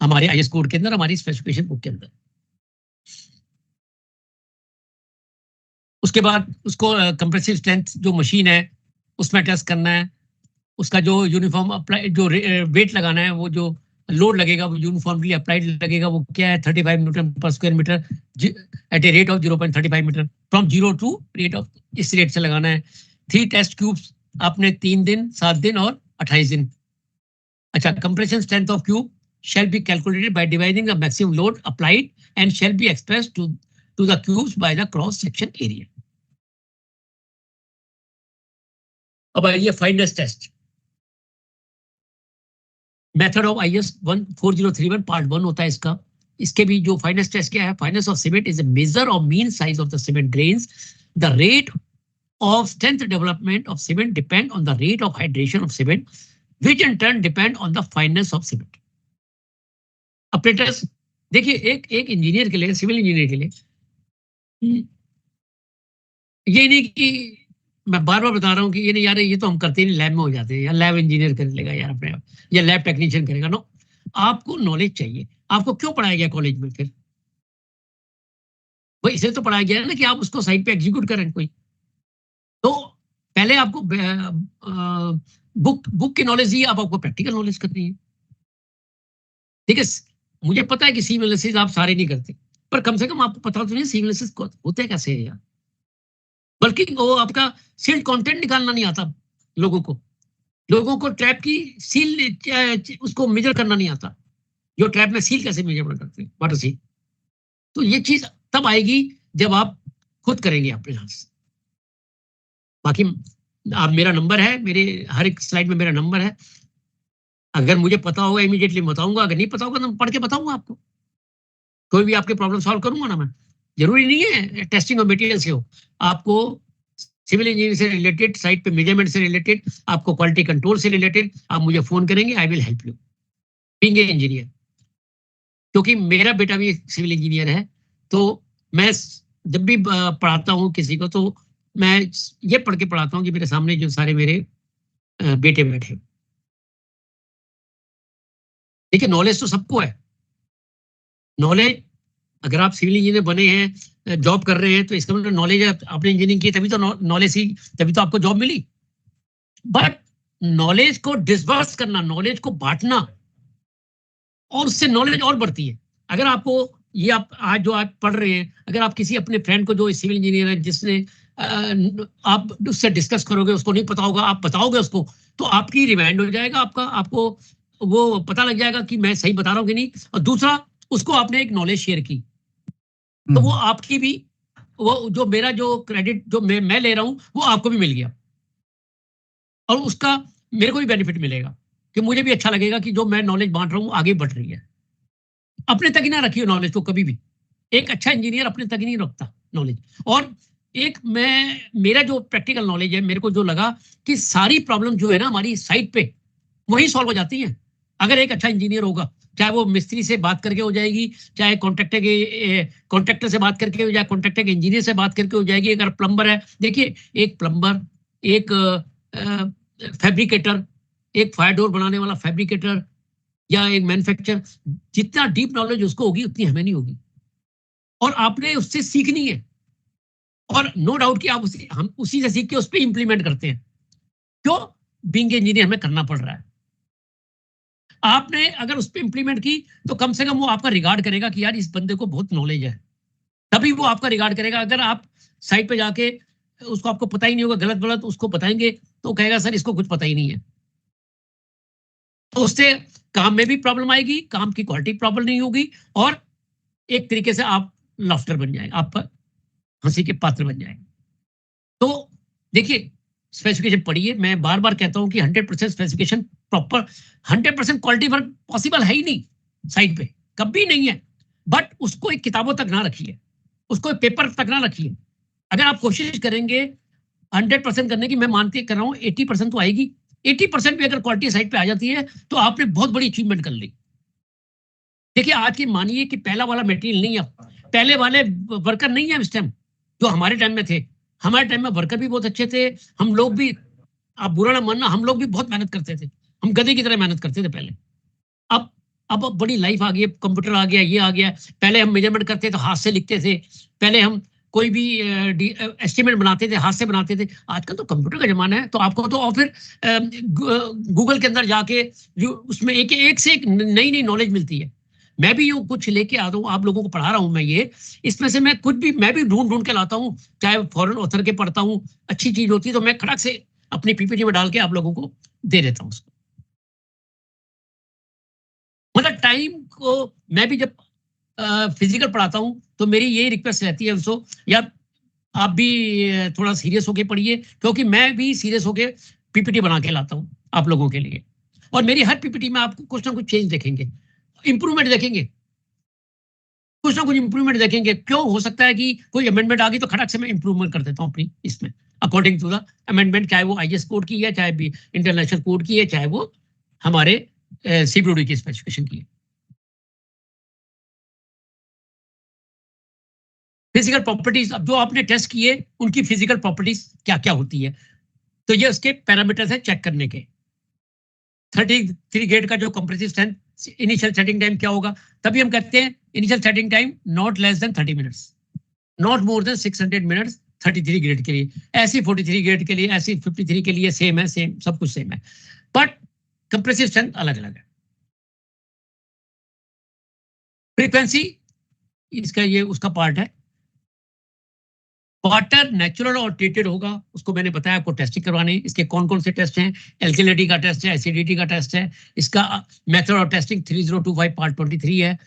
हमारे आईएस कोड के अंदर, हमारी स्पेसिफिकेशन बुक के अंदर। उसके बाद उसको कंप्रेसिव स्ट्रेंथ जो मशीन है उसमें टेस्ट करना है, उसका जो यूनिफॉर्म अप्लाई, जो वेट लगाना है, वो जो लोड लगेगा वो यूनिफॉर्मली अप्लाइड लगेगा, वो क्या है 35 न्यूटन पर square metre at a rate of 0.35 metre from 0 to rate of, इस रेट से लगाना है। 3 टेस्ट क्यूब्स आपने 3 दिन, 7 दिन और 28 दिन। अच्छा, compression strength of cube shall be calculated by dividing the maximum load applied and shall be expressed to the cubes by the cross section area. अब ये fineness test, method of IS 14031 part 1 होता है इसका। इसके भी जो fineness test क्या है, fineness of cement is a measure of mean size of the cement grains. The rate of strength development of cement depend on the rate of hydration of cement, which in turn depend on the fineness of cement. Operators देखिए, एक engineer के लिए, civil engineer के लिए ये नहीं कि मैं बार बार बता रहा हूँ कि ये नहीं यार ये तो हम करते नहीं, लैब में हो जाते हैं, या लैब इंजीनियर कर लेगा यार अपने आप, या लैब टेक्नीशियन करेगा। नो, आपको नॉलेज चाहिए। आपको क्यों पढ़ाया गया कॉलेज में? फिर भाई इसे तो पढ़ाया गया है ना कि आप उसको साइट पे एग्जीक्यूट करें कोई। तो पहले आपको बुक की नॉलेज दी, अब आपको प्रैक्टिकल नॉलेज करनी है। ठीक है, मुझे पता है कि सी एनालिसिस आप सारे नहीं करते, पर कम से कम आपको पता तो नहीं सी एनालिसिस होते कैसे है यार। बल्कि वो आपका सील्ड कंटेंट निकालना नहीं आता लोगों को ट्रैप की सील उसको मेजर करना नहीं आता, जो ट्रैप में सील कैसे मेजरमेंट करते हैं, वाटर सील। तो ये चीज तब आएगी जब आप खुद करेंगे अपने हाथ से। बाकी आप, मेरा नंबर है, मेरे हर एक स्लाइड में मेरा नंबर है। अगर मुझे पता होगा इमीडिएटली बताऊंगा, अगर नहीं पता होगा तो पढ़ के बताऊंगा आपको। कोई भी आपके प्रॉब्लम सॉल्व करूंगा ना मैं। जरूरी नहीं है टेस्टिंग ऑफ मटेरियल से हो, आपको सिविल इंजीनियरिंग से रिलेटेड, साइट पे मेजरमेंट से रिलेटेड, आपको क्वालिटी कंट्रोल से रिलेटेड, आप मुझे फोन करेंगे, I will help you being a engineer. क्योंकि मेरा बेटा भी सिविल इंजीनियर है, तो मैं जब भी पढ़ाता हूँ किसी को तो मैं ये पढ़ के पढ़ाता हूँ कि मेरे सामने जो सारे मेरे बेटे बैठे। देखिए, नॉलेज तो सबको है। नॉलेज, अगर आप सिविल इंजीनियर बने हैं, जॉब कर रहे हैं, तो इसका मतलब नॉलेज है, आपने इंजीनियरिंग की तभी तो नॉलेज ही, तभी तो आपको जॉब मिली। बट नॉलेज को डिस्बर्स करना, नॉलेज को बांटना, और उससे नॉलेज और बढ़ती है। अगर आपको ये आप आज जो आप पढ़ रहे हैं, अगर आप किसी अपने फ्रेंड को जो सिविल इंजीनियर है, जिसने आप उससे डिस्कस करोगे, उसको नहीं पता होगा, आप बताओगे उसको, तो आपकी रिमाइंड हो जाएगा, आपको वो पता लग जाएगा कि मैं सही बता रहा हूँ कि नहीं। और दूसरा, उसको आपने एक नॉलेज शेयर की, तो वो आपकी भी, वो जो मेरा जो क्रेडिट जो मैं ले रहा हूँ वो आपको भी मिल गया। और उसका मेरे को भी बेनिफिट मिलेगा कि मुझे भी अच्छा लगेगा कि जो मैं नॉलेज बांट रहा हूँ आगे बढ़ रही है। अपने तक ही ना रखिए नॉलेज को कभी भी। एक अच्छा इंजीनियर अपने तक ही नहीं रखता नॉलेज। और एक मेरा जो प्रैक्टिकल नॉलेज है, मेरे को जो लगा कि सारी प्रॉब्लम जो है ना हमारी साइट पे वही सॉल्व हो जाती है अगर एक अच्छा इंजीनियर होगा। चाहे वो मिस्त्री से बात करके हो जाएगी, चाहे कॉन्ट्रैक्टर से बात करके हो जाए, कॉन्ट्रैक्टर के इंजीनियर से बात करके हो जाएगी। अगर प्लम्बर है, देखिए एक प्लम्बर, एक फैब्रिकेटर, एक फायर डोर बनाने वाला फैब्रिकेटर या एक मैन्युफैक्चरर, जितना डीप नॉलेज उसको होगी उतनी हमें नहीं होगी। और आपने उससे सीखनी है और नो डाउट कि आप हम उसी से सीख के उस पर इंप्लीमेंट करते हैं। क्यों? बीइंग इंजीनियर हमें करना पड़ रहा है। आपने अगर उस पर इंप्लीमेंट की तो कम से कम वो आपका रिगार्ड करेगा कि यार इस बंदे को बहुत नॉलेज है, तभी वो आपका रिगार्ड करेगा। अगर आप साइट पे जाके उसको आपको पता ही नहीं होगा, गलत गलत उसको बताएंगे तो कहेगा सर इसको कुछ पता ही नहीं है। तो उससे काम में भी प्रॉब्लम आएगी, काम की क्वालिटी प्रॉब्लम नहीं होगी और एक तरीके से आप लाफ्टर बन जाएंगे, आप हंसी के पात्र बन जाएंगे। तो देखिए स्पेसिफिकेशन पढ़िए। मैं बार बार कहता हूं कि 100% specification proper, 100% quality work possible है ही नहीं साइट पे, कभी नहीं है। बट उसको एक किताबों तक ना रखिए, उसको एक पेपर तक ना रखिए। अगर आप कोशिश करेंगे 100% करने की, मैं मानते कर रहा हूँ 80% तो आएगी। 80% भी अगर क्वालिटी साइट पे आ जाती है तो आपने बहुत बड़ी अचीवमेंट कर ली। देखिए आज की मानिए कि पहला वाला मटेरियल नहीं है, पहले वाले वर्कर नहीं है इस टाइम जो हमारे टाइम में थे। हमारे टाइम में वर्कर भी बहुत अच्छे थे, हम लोग भी, आप बुरा ना मानना, हम लोग भी बहुत मेहनत करते थे, हम गधे की तरह मेहनत करते थे पहले। अब बड़ी लाइफ आ गई, कंप्यूटर आ गया, ये आ गया। पहले हम मेजरमेंट करते तो हाथ से लिखते थे, पहले हम कोई भी एस्टिमेट बनाते थे हाथ से बनाते थे। आजकल तो कंप्यूटर का जमाना है, तो आपको तो और फिर गूगल के अंदर जाके उसमें एक से एक नई नई नॉलेज मिलती है। मैं भी यूँ कुछ लेके आता हूँ, आप लोगों को पढ़ा रहा हूँ मैं ये, इसमें से मैं कुछ भी मैं भी ढूंढ ढूंढ के लाता हूँ, चाहे फॉरेन ऑथर के पढ़ता हूँ, अच्छी चीज होती है तो मैं खड़क से अपनी पीपीटी में डाल के आप लोगों को दे देता हूँ उसको। मतलब टाइम को मैं भी जब फिजिकल पढ़ाता हूं तो मेरी यही रिक्वेस्ट रहती है उसको, यार आप भी थोड़ा सीरियस होके पढ़िए, क्योंकि मैं भी सीरियस होके पीपीटी बना के लाता हूं आप लोगों के लिए। और मेरी हर पीपीटी में आपको कुछ ना कुछ चेंज देखेंगे, इंप्रूवमेंट देखेंगे, कुछ ना कुछ इंप्रूवमेंट देखेंगे। क्यों? हो सकता है कि कोई अमेंडमेंट आ गई तो खटक से मैं इंप्रूवमेंट कर देता हूँ अपनी इसमें, अकॉर्डिंग टू द अमेंडमेंट, चाहे वो आईएस कोड की है, चाहे भी इंटरनेशनल कोड की है, चाहे वो हमारे सीपीयूडी की स्पेसिफिकेशन की है। फिजिकल प्रॉपर्टीज, अब जो आपने टेस्ट किए उनकी फिजिकल प्रॉपर्टीज क्या क्या होती है, तो ये उसके पैरामीटर्स है चेक करने के। 33 गेट का जो compressive strength, initial setting time क्या होगा, तभी हम कहते हैं initial setting time not less then 30 minutes, not more then 600 minutes 33 grade के लिए। ऐसी 43 ग्रेड के लिए, ऐसी 53 के लिए सेम है, सेम सब कुछ सेम है, बट कंप्रेसिव स्ट्रेंथ अलग अलग है। फ्रीक्वेंसी इसका ये उसका पार्ट है। वाटर नेचुरल और ट्रीटेड होगा, उसको मैंने बताया आपको टेस्टिंग करवाने। इसके कौन कौन से टेस्ट हैं? एल्किलिटी का टेस्ट है, एसिडिटी का टेस्ट है। इसका मेथड ऑफ टेस्टिंग 3025 पार्ट 23 है।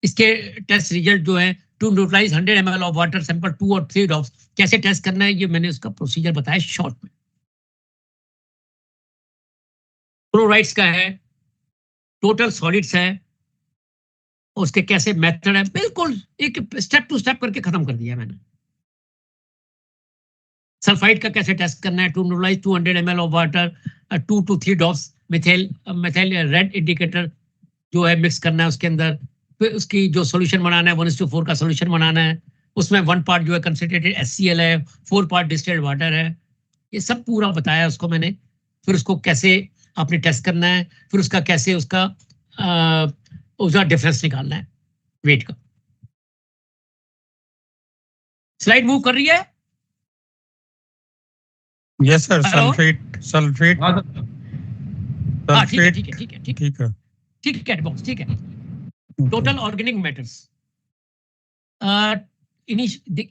इसके टेस्ट रिजल्ट जो है, to neutralise 100 ml of water sample 2 और 3 ड्रॉप्स, कैसे टेस्ट करना है ये मैंने उसका प्रोसीजर बताया शॉर्ट में। क्लोराइड्स का है, टोटल सॉलिड्स है, उसके कैसे मेथड है, बिल्कुल एक स्टेप टू स्टेप करके खत्म कर दिया मैंने। सल्फाइड का कैसे टेस्ट करना है, to neutralise 200 ml of water 2 to 3 drops methyl red indicator जो है मिक्स करना है उसके अंदर। फिर उसकी जो सॉल्यूशन बनाना है 1:4 का सॉल्यूशन बनाना है, उसमें 1 पार्ट जो है कंसंट्रेटेड HCl है, 4 पार्ट डिस्टिल्ड वाटर है। ये सब पूरा बताया उसको मैंने। फिर उसको कैसे आपने टेस्ट करना है, फिर उसका कैसे उसका डिफरेंस निकालना है वेट का। स्लाइड मूव कर रही है? Yes sir. Hello? सल्फेट हाँ सर। हाँ ठीक है सल्फेट ठीक है ठीक है ठीक ठीक है। ठीक है बॉक्स ठीक है। टोटल ऑर्गेनिक मैटर्स,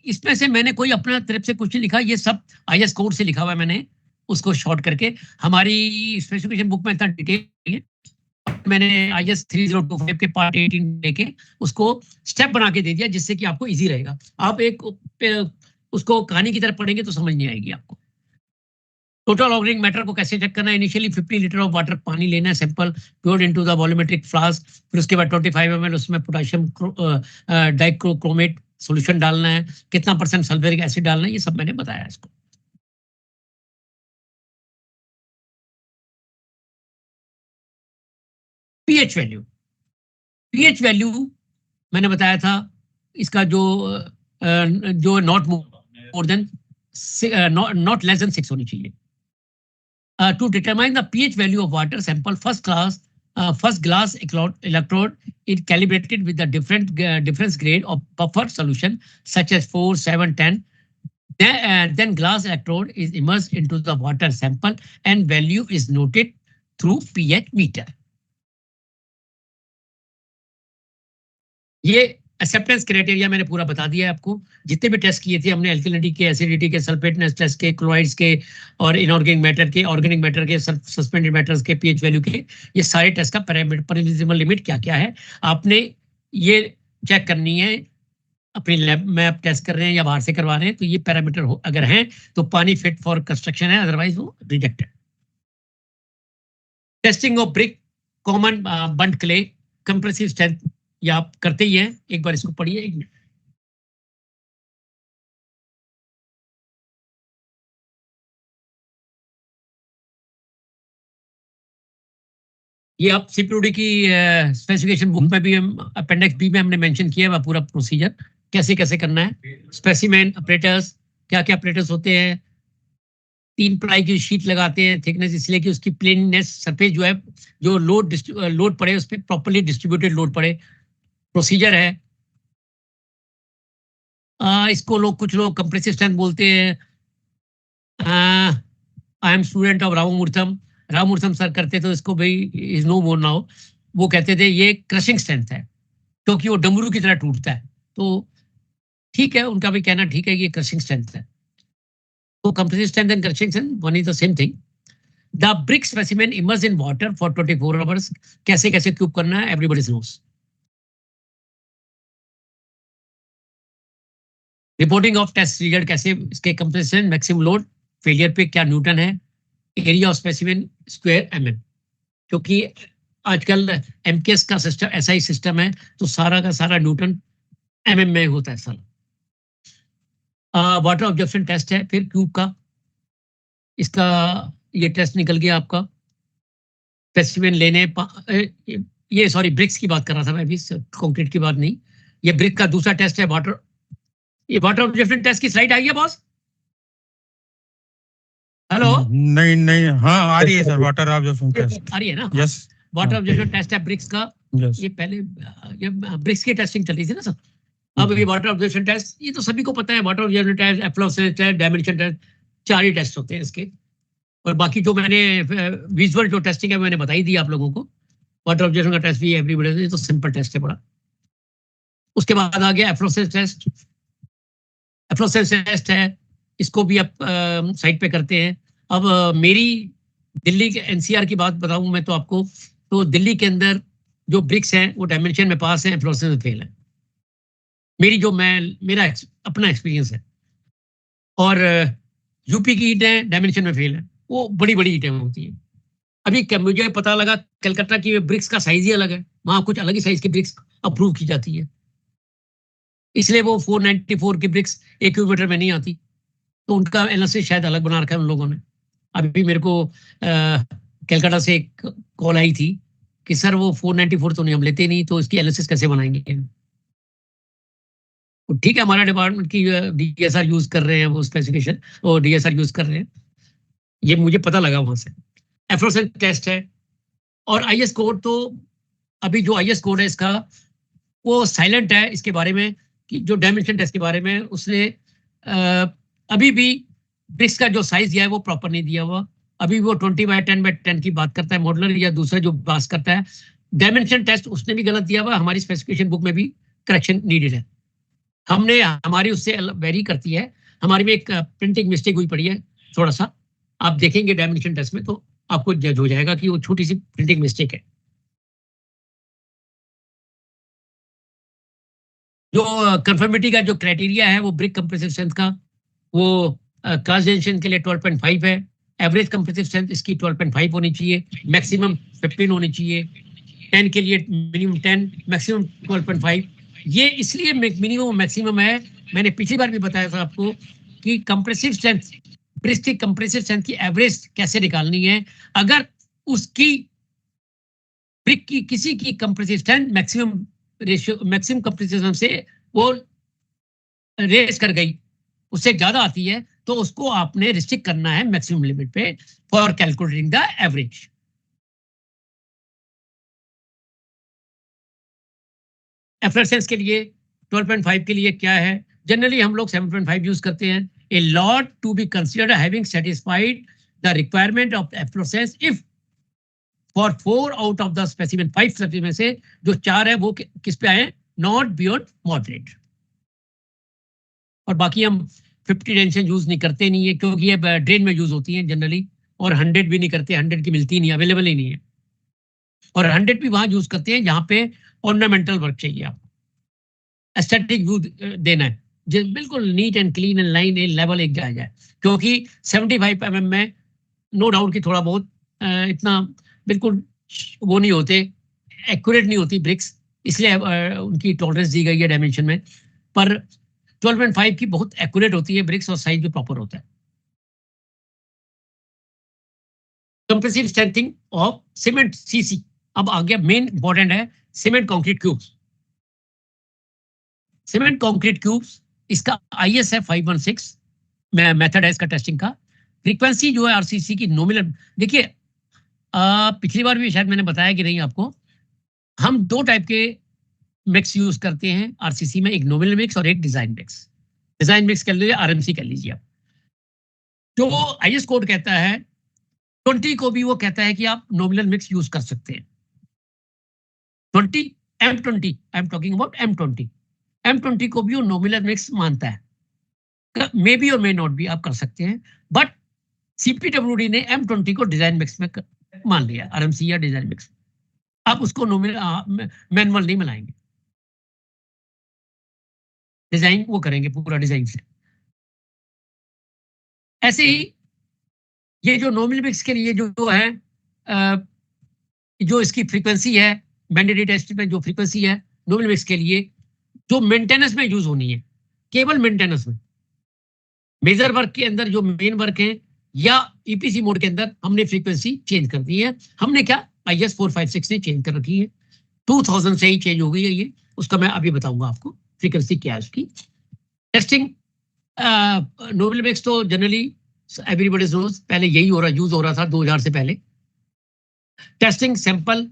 इसमें से मैंने कोई अपना तरफ से कुछ नहीं लिखा, ये सब आईएस कोड से लिखा हुआ है मैंने, उसको शॉर्ट करके। हमारी स्पेसिफिकेशन बुक में इतना डिटेल नहीं है, मैंने आईएस 3025 के पार्ट 18 लेके उसको स्टेप बना के दे दिया, जिससे कि आपको इजी रहेगा। आप एक उसको कहानी की तरह पढ़ेंगे तो समझ नहीं आएगी आपको। टोटल ऑर्गेनिक मैटर को कैसे चेक करना है? इनिशियली 50 लीटर ऑफ वाटर पानी लेना है, sample poured into the volumetric flask, फिर उसके बाद 25 ml उसमें पोटेशियम डाइक्रोक्रोमेट सॉल्यूशन डालना है, कितना % सल्फ्यूरिक एसिड डालना है, ये सब मैंने बताया इसको। पीएच वैल्यू, पीएच वैल्यू मैंने बताया था इसका जो not more then not less then 6 होनी चाहिए। To determine the pH value of water sample, first glass electrode is calibrated with the difference grade of buffer solution such as 4, 7, 10. Then glass electrode is immersed into the water sample and value is noted through pH meter. ये acceptance criteria मैंने पूरा बता दिया है आपको। जितने भी test किए थे हमने, एल्कलिनिटी के, एसिडिटी के, सल्फेटनेस टेस्ट के, क्लोराइड्स के और इनऑर्गेनिक मैटर के, ऑर्गेनिक मैटर के, सस्पेंडेड मैटर्स के, पीएच वैल्यू के, ये सारे टेस्ट का परमिसिबल लिमिट क्या क्या है आपने ये चेक करनी है। अपनी लैब में आप टेस्ट कर रहे हैं या बाहर से करवा रहे हैं तो ये पैरामीटर अगर हैं तो पानी फिट फॉर कंस्ट्रक्शन है, अदरवाइज वो rejected. Testing of brick, common burnt clay, compressive strength, ये आप करते ही हैं, एक बार इसको पढ़िए 1 मिनट। ये आप सीपीयूडी की स्पेसिफिकेशन बुक में भी अपेंडिक्स बी में हमने मेंशन किया है पूरा प्रोसीजर कैसे कैसे करना है। स्पेसिमेन, ऑपरेटर्स, क्या क्या ऑपरेटर्स होते हैं, 3 प्लाई की शीट लगाते हैं, थिकनेस इसलिए कि उसकी प्लेननेस सरफेस जो है, जो लोड पड़े उस पर प्रॉपर्ली डिस्ट्रीब्यूटेड लोड पड़े, प्रोसीजर है। इसको कुछ लोग कंप्रेसिव स्ट्रेंथ बोलते हैं। I am student of Rammurtham sir करते तो इसको भाई इज नो मोर नाउ, वो कहते थे ये क्रशिंग स्ट्रेंथ है क्योंकि वो डमरू की तरह टूटता है, तो ठीक है उनका भी कहना ठीक है कि ये क्रशिंग स्ट्रेंथ है। तो compressive strength and crushing strength one is the same thing. The brick specimen immerse in water for 24 hours, कैसे कैसे क्यूब करना है everybody knows. Reporting of test result कैसे, इसके कंप्रेशन, मैक्सिमम लोड, फेलियर पे क्या न्यूटन है, area of specimen square mm, क्योंकि आजकल एमकेएस का सिस्टम ऐसा ही सिस्टम है तो सारा का सारा न्यूटन mm में होता है सारा। वाटर ऑब्जर्वेशन टेस्ट है, फिर क्यूब का, इसका ये टेस्ट निकल गया आपका। स्पेसिमेन लेने ये सॉरी ब्रिक्स की बात कर रहा था मैं अभी, कंक्रीट की बात नहीं। ये ब्रिक का दूसरा टेस्ट है वाटर, ये वाटर ऑब्जर्वेशन टेस्ट की स्लाइड आई है बॉस? हेलो? नहीं हाँ आ रही है सर, वाटर ऑब्जर्वेशन टेस्ट आ रही है ना? यस, वाटर ऑब्जर्वेशन टेस्ट है ब्रिक्स का। यस ये पहले ये ब्रिक्स की टेस्टिंग चल रही थी ना सर, अब ये वाटर ऑब्जर्वेशन टेस्ट, ये तो सभी को पता है। Water observation test, efflorescence test, dimension test, 4 ही टेस्ट होते हैं इसके। और बाकी जो मैंने विजुअल जो टेस्टिंग है मैंने बताई दी आप लोगों को। वाटर ऑब्जर्वेशन का टेस्ट भी एवरीबॉडी, ये तो सिंपल टेस्ट है बड़ा। उसके बाद आ गया एफ्लोरेसेंस टेस्ट। एफ्लोरेसेंस टेस्ट है, इसको भी आप साइट पे करते हैं। अब मेरी दिल्ली के एनसीआर की बात बताऊं मैं तो आपको, तो दिल्ली के अंदर जो ब्रिक्स हैं वो डायमेंशन में पास हैं, एफ्लोरेसेंस में फेल है। मेरा अपना एक्सपीरियंस है। और यूपी की ईंटें डायमेंशन में फेल है, वो बड़ी बड़ी ईंटें होती हैं। अभी मुझे पता लगा कलकत्ता की ब्रिक्स का साइज ही अलग है, वहां कुछ अलग ही साइज की ब्रिक्स अप्रूव की जाती है, इसलिए वो 494 की ब्रिक्स 1 किलोमीटर में नहीं आती। तो उनका एनालिसिस शायद अलग बना रखा है उन लोगों ने। अभी मेरे को कलकत्ता से एक कॉल आई थी कि सर वो 494 तो नहीं हम लेते नहीं, तो इसकी एनालिसिस कैसे बनाएंगे। तो ठीक है, हमारा डिपार्टमेंट की डीएसआर यूज कर रहे हैं, वो स्पेसिफिकेशन और डीएसआर यूज कर रहे हैं, ये मुझे पता लगा वहां से। एफ्लोरेसेंस टेस्ट है और आईएस कोड, तो अभी जो आईएस कोड है इसका वो साइलेंट है इसके बारे में, कि जो डायमेंशन टेस्ट के बारे में उसने अभी भी ब्रिक्स का जो साइज दिया है वो प्रॉपर नहीं दिया हुआ। अभी वो 20x10x10 की बात करता है मॉडलर, या दूसरा जो बात करता है डायमेंशन टेस्ट उसने भी गलत दिया हुआ। हमारी स्पेसिफिकेशन बुक में भी करेक्शन नीडेड है। हमारी उससे वेरी करती है, हमारी में एक प्रिंटिंग मिस्टेक हुई पड़ी है थोड़ा सा, आप देखेंगे डायमेंशन टेस्ट में तो आपको जज हो जाएगा कि वो छोटी सी प्रिंटिंग मिस्टेक है। जो कंफर्मिटी का जो क्राइटेरिया है वो ब्रिक कंप्रेसिव स्ट्रेंथ का, वो क्लास डेंशन के लिए 12.5 है, एवरेज कंप्रेसिव स्ट्रेंथ इसकी 12.5 होनी चाहिए, मैक्सिमम 15 होनी चाहिए, 10 के लिए मिनिमम 10, मैक्सिमम 12.5। ये इसलिए मिनिमम मैक्सिमम है, मैंने पिछली बार भी बताया था आपको कि कंप्रेसिव स्ट्रेंथ, ब्रिज की कंप्रेसिव स्ट्रेंथ की एवरेज कैसे निकालनी है। अगर उसकी ब्रिक की किसी की compressive strength maximum ratio, maximum compressive strength से वो रेस कर गई, उससे ज्यादा आती है, तो उसको आपने रिस्ट्रिक्ट करना है मैक्सिमम लिमिट पे फॉर कैलकुलेटिंग द एवरेज। एफ्लरेसेंस के लिए 12.5 के लिए क्या है, जनरली हम लोग 7.5 यूज करते हैं। A lot to be considered having satisfied the requirement of efflorescence if for 4 out of the specimen 5 specimen से जो 4 है वो किस पे आए, नॉट बियॉन्ड मॉडरेट। और बाकी हम 50 टेंशन यूज नहीं करते, नहीं है क्योंकि ये ड्रेन में यूज होती है जनरली, और 100 भी नहीं करते, 100 की मिलती नहीं, अवेलेबल ही नहीं है। और 100 भी वहां यूज करते हैं जहां पे ऑर्नामेंटल वर्क चाहिए, आपको एस्थेटिक व्यू देना है, जो बिल्कुल neat and clean and line level एक जाए जाए, क्योंकि 75 mm में नो डाउट कि थोड़ा बहुत इतना बिल्कुल वो नहीं होते, एक्यूरेट नहीं होती ब्रिक्स, इसलिए उनकी टॉलरेंस दी गई है डायमेंशन में। पर 12.5 की बहुत एक्यूरेट होती है ब्रिक्स और साइज भी प्रॉपर होता है। Compressive strengthening of cement CC. अब आ गया मेन इंपॉर्टेंट है cement concrete cubes. Cement concrete cubes इसका IS है 516 मेथड है इसका टेस्टिंग का। फ्रीक्वेंसी जो है आरसीसी की नॉमिनल, देखिए पिछली बार भी शायद मैंने बताया कि नहीं आपको, हम 2 टाइप के मिक्स यूज करते हैं आरसीसी में, एक नॉमिनल मिक्स और एक डिजाइन मिक्स। डिजाइन मिक्स कर लीजिए, आरएमसी कर लीजिए आप। जो IS कोड कहता है 20 को भी वो कहता है कि आप नॉमिनल मिक्स यूज कर सकते हैं। 20 M20, I am talking about M20, M20 को भी वो नॉमिनल मिक्स मानता है, मे बी और मे नॉट भी आप कर सकते हैं, बट CPWD ने M20 को डिजाइन मिक्स में मान लिया, आरएमसी या डिजाइन मिक्स। आप उसको नॉमिनल मैनुअल नहीं बनाएंगे, डिजाइन वो करेंगे पूरा डिजाइन से। ऐसे ही ये जो नॉमिनल मिक्स के लिए जो है जो इसकी फ्रीक्वेंसी है, मैंडेटरी टेस्ट में जो फ्रीक्वेंसी है नॉमिनल मिक्स के लिए, जो मेंटेनेंस में यूज होनी है, केवल मेंटेनेंस में, मेजर वर्क के अंदर जो मेन वर्क है या EPC मोड के अंदर हमने फ्रीक्वेंसी चेंज कर दी है। हमने क्या, IS 456 ने चेंज कर रखी है, 2000 से ही चेंज हो गई है ये, उसका मैं अभी बताऊंगा आपको फ्रीक्वेंसी क्या है उसकी। टेस्टिंग नॉमिनल मिक्स तो जनरली एवरीबॉडी नोज पहले यही यूज हो रहा था 2000 से पहले। टेस्टिंग सैंपल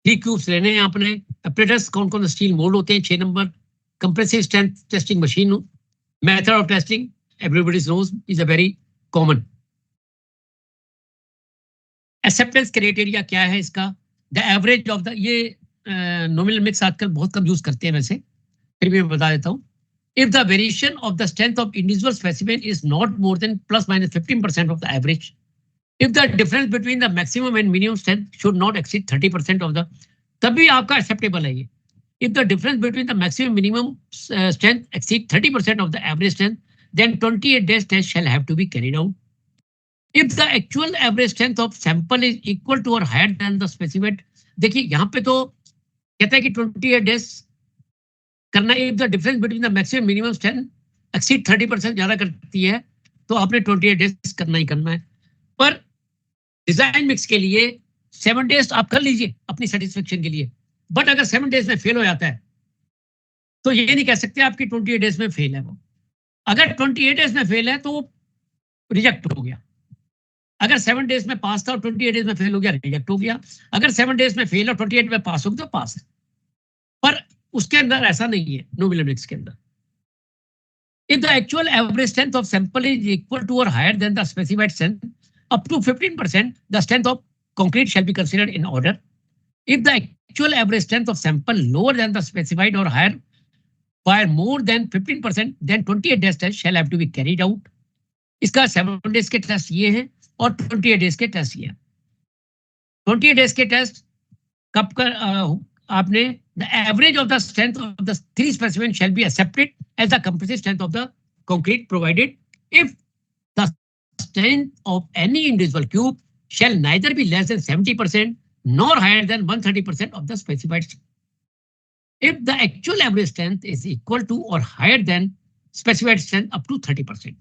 3 क्यूब्स लेने हैं आपने। ऑपरेटर्स कौन कौन स्टील मोल्ड होते हैं 6 number. Compressive strength testing machine. Method of testing everybody knows is a very common. Acceptance criteria क्या है इसका, द एवरेज ऑफ द, ये नॉमिनल मिक्स आजकल बहुत कम यूज करते हैं वैसे, फिर भी मैं बता देता हूँ। If the variation of the strength of individual specimen is not more than plus minus 15% of the average, if the difference between the maximum and minimum strength should not exceed 30% of the, तभी आपका acceptable है ये। If the difference between the maximum minimum strength exceed 30% of the average strength, then 28 days test shall have to be carried out. If the actual average strength of sample is equal to or higher than the specimen, देखिए यहाँ पे तो कहता है कि 28 days करना। If the difference between the maximum minimum strength exceed 30% ज्यादा करती है तो आपने 28 डेज करना ही करना है। पर डिजाइन मिक्स के लिए 7 डेज आप कर लीजिए अपनी सेटिस्फेक्शन के लिए, बट अगर 7 डेज में फेल हो जाता है तो ये नहीं कह सकते आपकी 28 डेज में फेल है वो। अगर 28 डेज में फेल है तो वो रिजेक्ट हो गया। अगर 7 डेज में पास था और 28 डेज में फेल हो गया, रिजेक्ट हो गया। अगर 7 डेज में फेल और 28 में पास हो गया तो पास है। पर उसके अंदर ऐसा नहीं है नॉमिनल मिक्स के अंदर। If the actual average strength of sample is equal to or higher than the specified strength up to 15%, the strength of concrete shall be considered in order. If the actual average strength of sample lower than the specified or higher by more than 15%, then 28 days test shall have to be carried out. इसका 7 days के test ये हैं और 28 days के test ये हैं। 28 days के test कब कर आपने, the average of the strength of the 3 specimen shall be accepted as the compressive strength of the concrete provided if the strength of any individual cube shall neither be less than 70% nor higher than 130% of the specified strength. If the actual average strength is equal to or higher than specified strength up to 30%.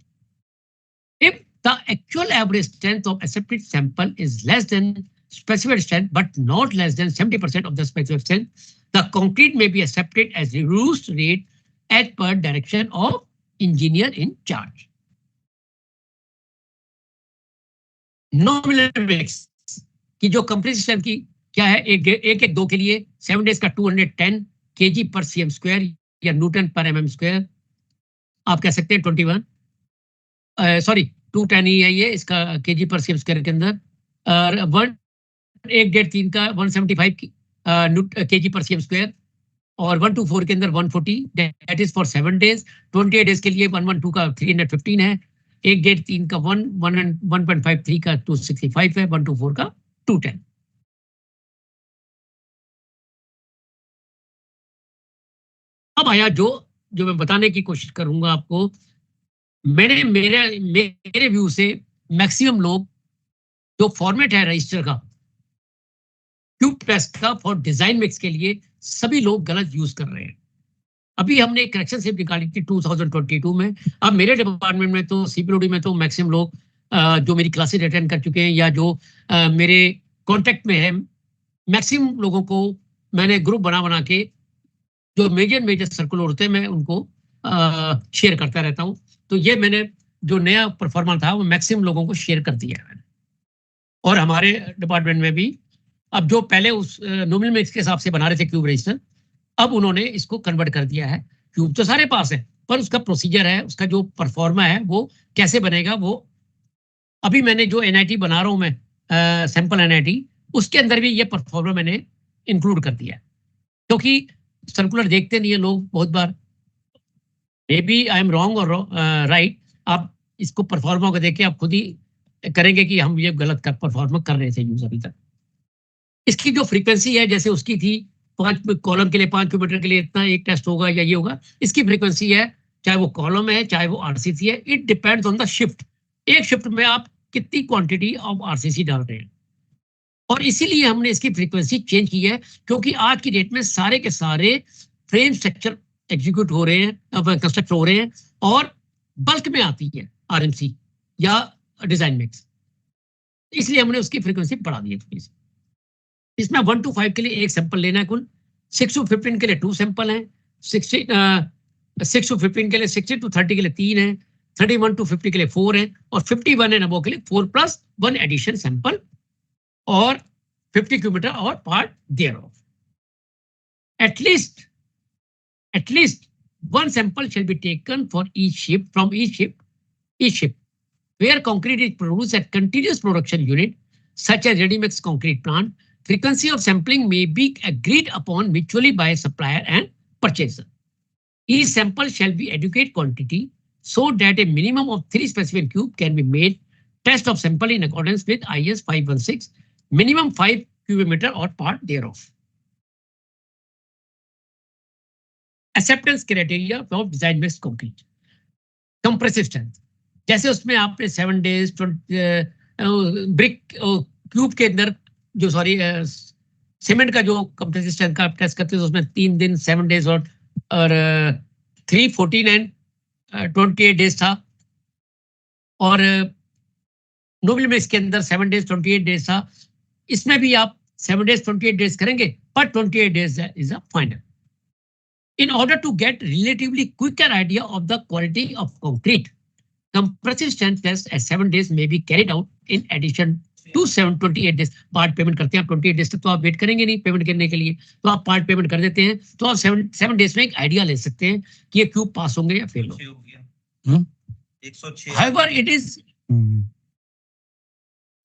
If the actual average strength of accepted sample is less than specified strength but not less than 70% of the specified strength, the concrete may be accepted as reduced rate as per direction of engineer in charge. Nominal mix की जो compressive strength की क्या है, एक 2 के लिए 7 days का 210 kg पर cm स्क्वायर या न्यूटन पर mm स्क्वायर, आप कह सकते हैं 21, सॉरी 210 ही है ये इसका kg पर cm स्क्वायर के अंदर, और 1.3 का 175 kg पर cm स्क्वायर, और 124 के अंदर 140, that is for 7 days. 28 days के लिए 112 का 315 है, 1.3 का 1.53 का 265 है, 124 का 210। अब आया जो मैं बताने की कोशिश करूंगा आपको, मेरे व्यू से मैक्सिमम लोग जो फॉर्मेट है रजिस्टर का क्यूब टेस्ट का फॉर डिजाइन मिक्स के लिए सभी लोग गलत यूज कर रहे हैं। अभी हमने एक करेक्शन स्लिप निकाली थी 2022 में। अब मेरे डिपार्टमेंट में तो सीपीओडी में तो मैक्सिमम लोग जो मेरी क्लासेस अटेंड कर चुके हैं या जो मेरे कांटेक्ट में है, मैक्सिमम लोगों को मैंने ग्रुप बना के जो मेजर सर्कुलर होते हैं मैं उनको शेयर करता रहता हूँ। तो ये मैंने जो नया परफॉर्मा था वो मैक्सिमम लोगों को शेयर कर दिया है मैंने। और हमारे डिपार्टमेंट में भी अब जो पहले उस नॉमिनल मिक्स के हिसाब से बना रहे थे क्यूब रजिस्टर, अब उन्होंने इसको कन्वर्ट कर दिया है। क्यूब तो सारे पास है पर उसका प्रोसीजर है, उसका जो परफॉर्मा है वो कैसे बनेगा, वो अभी मैंने जो एनआईटी बना रहा हूँ मैं सैंपल एनआईटी, उसके अंदर भी ये परफॉर्मा मैंने इंक्लूड कर दिया है। क्योंकि सर्कुलर देखते नहीं है लोग बहुत बार, maybe I am wrong और राइट, आप इसको परफॉर्मा को देख के आप खुद ही करेंगे कि हम ये गलत कर परफॉर्मा कर रहे थे यूज अभी तक। इसकी जो फ्रीक्वेंसी है जैसे उसकी थी 5 कॉलम के लिए 5 किलोमीटर के लिए इतना एक टेस्ट होगा या ये होगा, इसकी फ्रीक्वेंसी है चाहे वो कॉलम है चाहे वो आरसीसी है, it depends on the shift. एक शिफ्ट में आप कितनी क्वांटिटी ऑफ आरसीसी डाल रहे हैं, और इसीलिए हमने इसकी फ्रीक्वेंसी चेंज की है क्योंकि आज की डेट में सारे के सारे फ्रेम स्ट्रक्चर एग्जीक्यूट हो रहे हैं, कंस्ट्रक्ट हो रहे हैं और बल्क में आती है आरएमसी या डिजाइन मिक्स, इसलिए हमने उसकी फ्रीक्वेंसी बढ़ा दी है थोड़ी सी। इसमें 1 to 5 के लिए एक सैंपल लेना है कुल, 6 to 15 के लिए 2 सैंपल हैं, 6 to 15 के लिए 60 to 30 के लिए 3 है, 31 to 50 के लिए 4 है, और 51 एंड अबव के लिए 4 + 1 एडिशन सैंपल और 50 किलोमीटर और part thereof. At least one sample shall be taken for each shift from each shift where concrete is produced at continuous production unit such as ready mix concrete plant. Frequency of sampling may be agreed upon mutually by supplier and purchaser. Each sample shall be adequate quantity so that a minimum of 3 specimen cube can be made. Test of sample in accordance with IS 516, minimum 5 cubic meter or part thereof. Acceptance criteria of design mixed concrete. Compressive strength, जैसे उसमें आपने 7 days brick cube के अंदर जो cement का जो compressive strength का आप टेस्ट करते हैं उसमें 3 दिन 7 days और 3, 14 एंड 28 days था, और नोबल में इसके अंदर 7 days 28 days था। इसमें भी आप 7 days 28 days करेंगे पर 28 days is a final. In order to get relatively quicker idea of the quality of concrete, compressive strength test at 7 days may be carried out in addition to 28 days. Part payment करते हैं आप 28 days तक, तो आप wait करेंगे नहीं payment करने के लिए, तो आप पार्ट पेमेंट कर देते हैं, तो आप 7 days में एक आइडिया ले सकते हैं कि ये क्यूब पास होंगे या फेल होंगे। 106।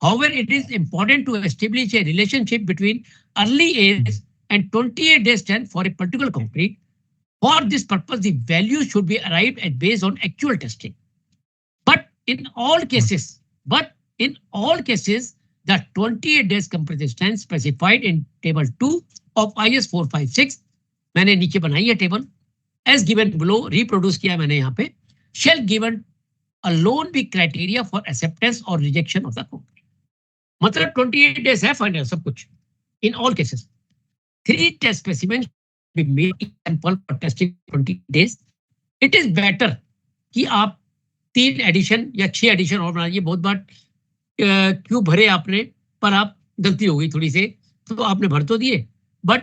However, it is important to establish a relationship between early age and 28 days strength for a particular concrete. For this purpose, the value should be arrived at based on actual testing. But in all cases, the 28 days compressive strength specified in table 2 of IS 456, मैंने नीचे बनाई है table, as given below, reproduce किया मैंने यहाँ पे, shall given alone be criteria for acceptance or rejection of the concrete. मतलब 28 days है फाइनल सब कुछ. In all cases, 3 test specimens be made in sample for testing 20 days. It is better कि आप 3 एडिशन या 6 एडिशन और बनाइए. बहुत बार क्यों भरे आपने, पर आप गलती हो गई थोड़ी से, तो आपने भर तो दिए बट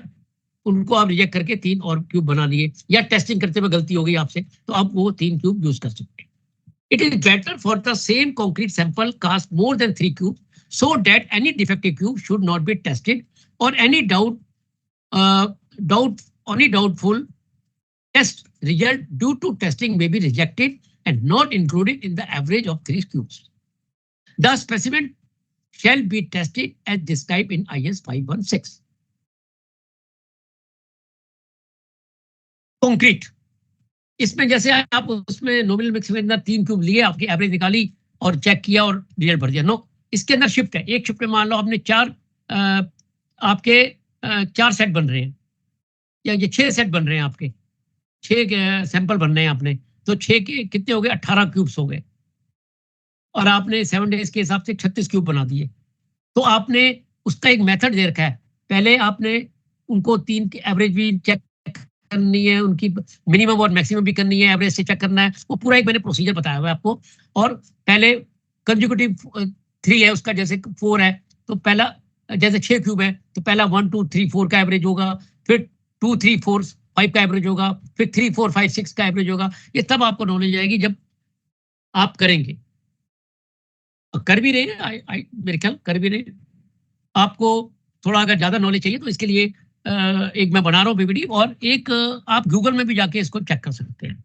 उनको आप रिजेक्ट करके 3 और क्यूब बना लिए, या टेस्टिंग करते हुए गलती हो गई आपसे, तो आप वो 3 क्यूब यूज कर सकते हैं. It is better for the same concrete sample cast more than 3 cube so that any defective cube should not be tested or any doubtful test result due to testing may be rejected and not included in the average of 3 cubes. The specimen shall be tested as described in IS 516. Concrete. इसमें जैसे आप उसमें nominal mix में अंदर 3 cube लिए, आपकी average निकाली और चेक किया और रिजल्ट भर दिया. नो, इसके अंदर शिफ्ट है. एक शिफ्ट में मान लो आपने 4 सेट बन रहे हैं, या ये 6 सेट बन रहे हैं, आपके 6 सैंपल बन रहे हैं आपने, तो 6 के कितने हो गए? 18 क्यूब्स हो गए, और आपने 7 डेज के हिसाब से 36 क्यूब बना दिए. तो आपने उसका एक मेथड दे रखा है. पहले आपने उनको 3 की एवरेज भी चेक करनी है, उनकी मिनिमम और मैक्सिमम भी करनी है, एवरेज से चेक करना है. वो पूरा एक मैंने प्रोसीजर बताया हुआ है आपको. और पहले कंसेक्यूटिव 3 है, उसका जैसे 4 है, तो पहला जैसे 6 क्यूब है, तो पहला 1 2 3 4 का एवरेज होगा, फिर 2 3 4 5 का एवरेज होगा, फिर 3 4 5 6 का एवरेज होगा. ये तब आपको नॉलेज आएगी जब आप करेंगे. कर भी रहे हैं, मेरे ख्याल कर भी रहे हैं. आपको थोड़ा अगर ज्यादा नॉलेज चाहिए तो इसके लिए एक मैं बना रहा हूँ पीपीटी, और एक आप गूगल में भी जाके इसको चेक कर सकते हैं.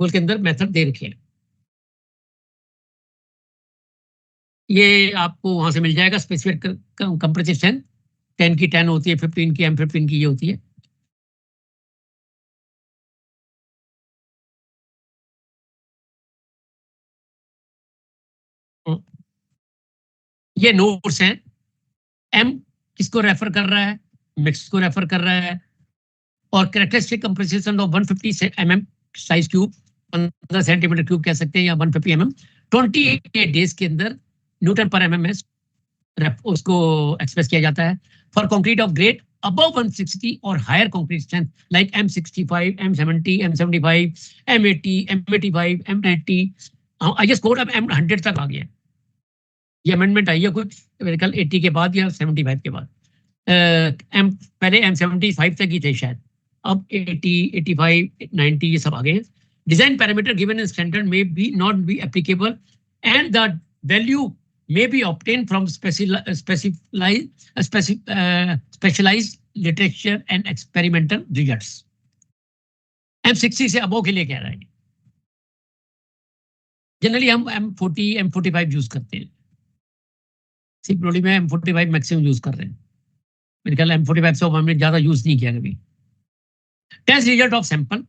गूगल के अंदर मेथड दे रखे हैं, ये आपको वहां से मिल जाएगा. स्पेसिफिक कंप्रेसिव स्ट्रेंथ 10 की 10 होती है, 15 की M15 की ये होती है. ये नोट्स हैं. M किसको रेफर कर रहा है? मिक्स को रेफर कर रहा है. और characteristic compression of 150 mm size cube, 15 centimetre cube कह सकते हैं, या 150 mm 28 डेज के अंदर न्यूटन पर mm उसको एक्सप्रेस किया जाता है. For concrete of grade above 160 और higher concrete strength like M65, M70, M75, M80, M85, M90, IS code अब M100 तक आ गया. ये अमेंडमेंट आई है कुछ मेरे ख्याल 80 के बाद या 75 के बाद. पहले M75 तक ही थे शायद, अब 80, 85, 90 ये सब आ गए. Design parameter given in standard may be not be applicable and the value may be obtained from specialized literature and experimental results. M60 से अबो के लिए कह रहा है. जनरली हम M40, M45 यूज करते हैं. सिंपली में M45 मैक्सिमम यूज कर रहे हैं. मेरे ख्याल M45 से हमने ज्यादा यूज नहीं किया कभी. Test result of sample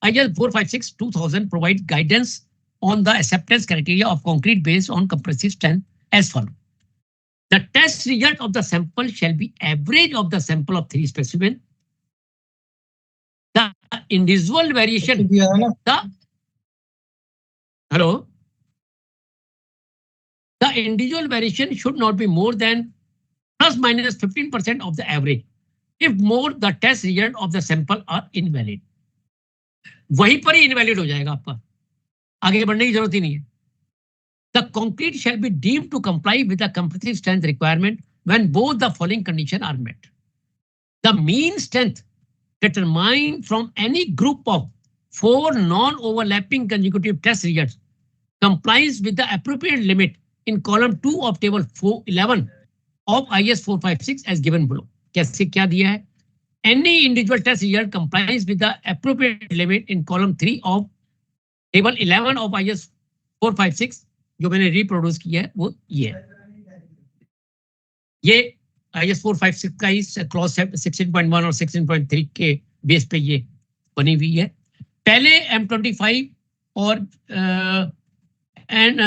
IS 456/2000 provide guidance on the acceptance criteria of concrete based on compressive strength as follows. The test result of the sample shall be average of the sample of 3 specimens. The individual variation. The individual variation should not be more than plus minus 15% of the average. If more, the test result of the sample are invalid. वहीं पर ही invalid हो जाएगा आपका, आगे बढ़ने की जरूरत ही नहीं है. The concrete shall be deemed to comply with the compressive strength requirement when both the following conditions are met. The mean strength determined from any group of 4 non-overlapping consecutive test results complies with the appropriate limit in column 2 of table 11 of IS 456 as given below. कैसे क्या दिया है? Any individual test result complies with the appropriate limit in column 3 of table 11 of IS 456 जो मैंने reproduce किया है वो ये है. ये IS 456 का ही क्लॉज 16.1 और 16.3 के बेस पे ये बनी हुई है. पहले M25 और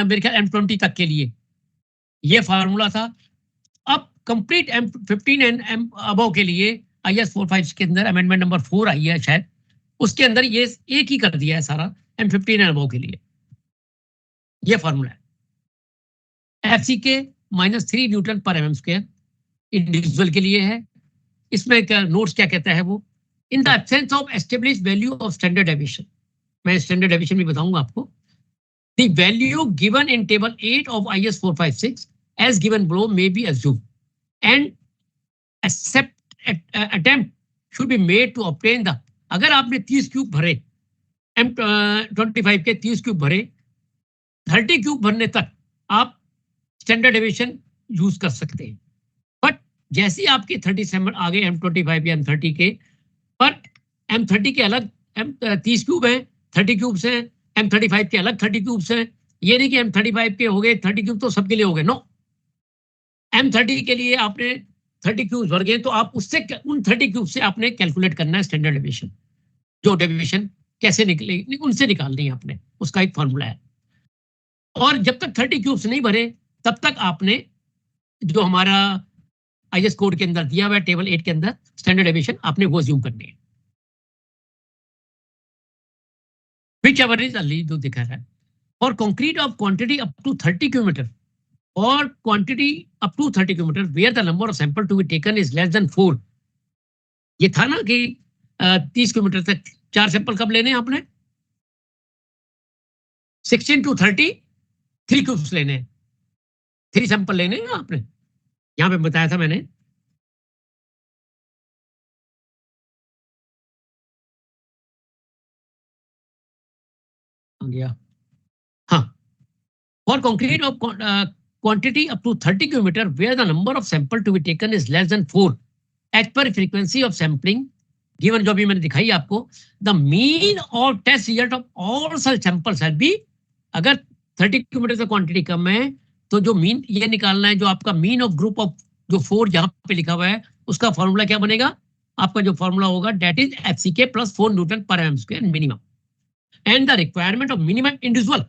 मेरे ख्याल M20 तक के लिए ये फार्मूला था. अब complete M15 and M above के लिए IS 456 के अंदर अमेंडमेंट नंबर 4 आई है शायद, उसके अंदर ये एक ही कर दिया है सारा M15 एंड अबव के लिए. ये फॉर्मूला है। FCK -3 Newton per mm square individual के लिए है। इसमें क्या नोट्स क्या कहता है वो, in the absence of establish value of standard deviation, मैं स्टैंडर्ड डेविएशन भी बताऊंगा आपको, the value given in table 8 of IS 456 as given below may be assumed and attempt should be made to obtain the, अगर आपने 30 cube भरे M25 के 30 cube भरे, 30 cube भरने तक आप स्टैंडर्ड डेविएशन यूज कर सकते हैं। बट जैसे आपके 37 आ गए M25 या M30 के, पर M30 के अलग 30 क्यूब है, 30 क्यूब से M35 के अलग 30 क्यूब से, ये नहीं कि M35 के हो गए 30 क्यूब तो सबके लिए हो गए, नो। M30 के लिए आपने 30 क्यूब भर गए तो आप उससे उन 30 क्यूब से आपने कैलकुलेट करना है स्टैंडर्ड डेविएशन, जो डेविएशन कैसे निकले उनसे निकालनी है आपने, उसका एक फॉर्मूला है। और जब तक 30 क्यूब्स नहीं भरे तब तक आपने जो हमारा IS कोड के अंदर दिया हुआ है टेबल 8 के अंदर स्टैंडर्ड डेविएशन आपने वो अज्यूम करनी है, whichever is early जो दिखा रहा है। और concrete of quantity up to 30 kilometre और quantity up to 30 kilometre where the number of sample to be taken is less than 4। ये था ना कि 30 किलोमीटर तक 4 सैंपल कब लेने हैं आपने, 16 to 30 3 क्यूब्स लेने हैं, 3 सैंपल लेने हैं आपने, यहां पे बताया था मैंने। आ गया, हाँ। For concrete of quantity up to 30 kilometre where the number of sample to be taken is less than 4 as per frequency of sampling given, जो भी मैंने दिखाई आपको, द मीन और test result of all such samples है भी। अगर 30 kilometre से क्वांटिटी कम है तो जो मीन ये निकालना है, जो आपका मीन ऑफ ग्रुप ऑफ जो 4 जहां पे लिखा हुआ है उसका फॉर्मूला क्या बनेगा, आपका जो फॉर्मूला होगा date is FCK + 4 Newton per mm square minimum and the requirement of minimum individual.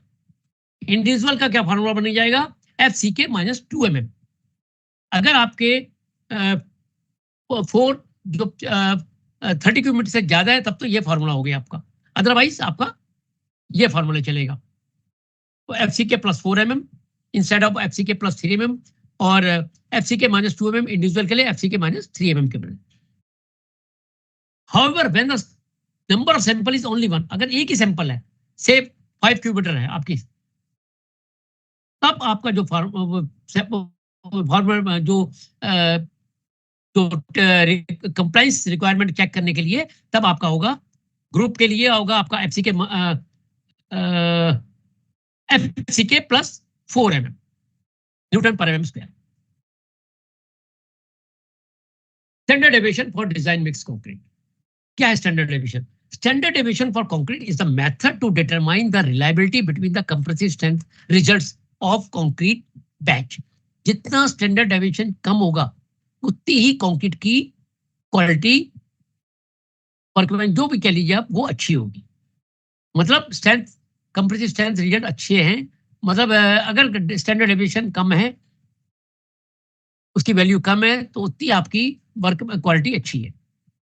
Individual का क्या फॉर्मूला बन जाएगा, FCK -2 mm। अगर आपके 4 जो 30 किलोमीटर से ज्यादा है तब तो ये फॉर्मूला हो गया आपका, अदरवाइज आपका ये फॉर्मूला चलेगा। तो FCK + 4 mm instead of FCK + 3 mm और FCK -2 mm इंडिविजुअल के लिए FCK -3 mm के बने। However, when the number of sample is only 1, अगर एक ही सैंपल है, से 5 किलोमीटर है आपकी, तब आपका जो फॉर्मूला जो कंप्लायंस रिक्वायरमेंट चेक करने के लिए तब आपका होगा, ग्रुप के लिए होगा आपका FCK + 4 mm newton per mm square. Standard deviation for design mix concrete, क्या है standard deviation? Standard deviation for concrete is the method to determine the reliability between the compressive strength results of concrete batch. जितना standard deviation कम होगा उतनी ही concrete की quality जो भी कह लीजिए आप वो अच्छी होगी। मतलब स्ट्रेंथ, कंप्रेसिव स्ट्रेंथ रिजल्ट अच्छे हैं, मतलब अगर स्टैंडर्ड डेविएशन कम है, उसकी वैल्यू कम है तो उतनी आपकी वर्क क्वालिटी अच्छी है।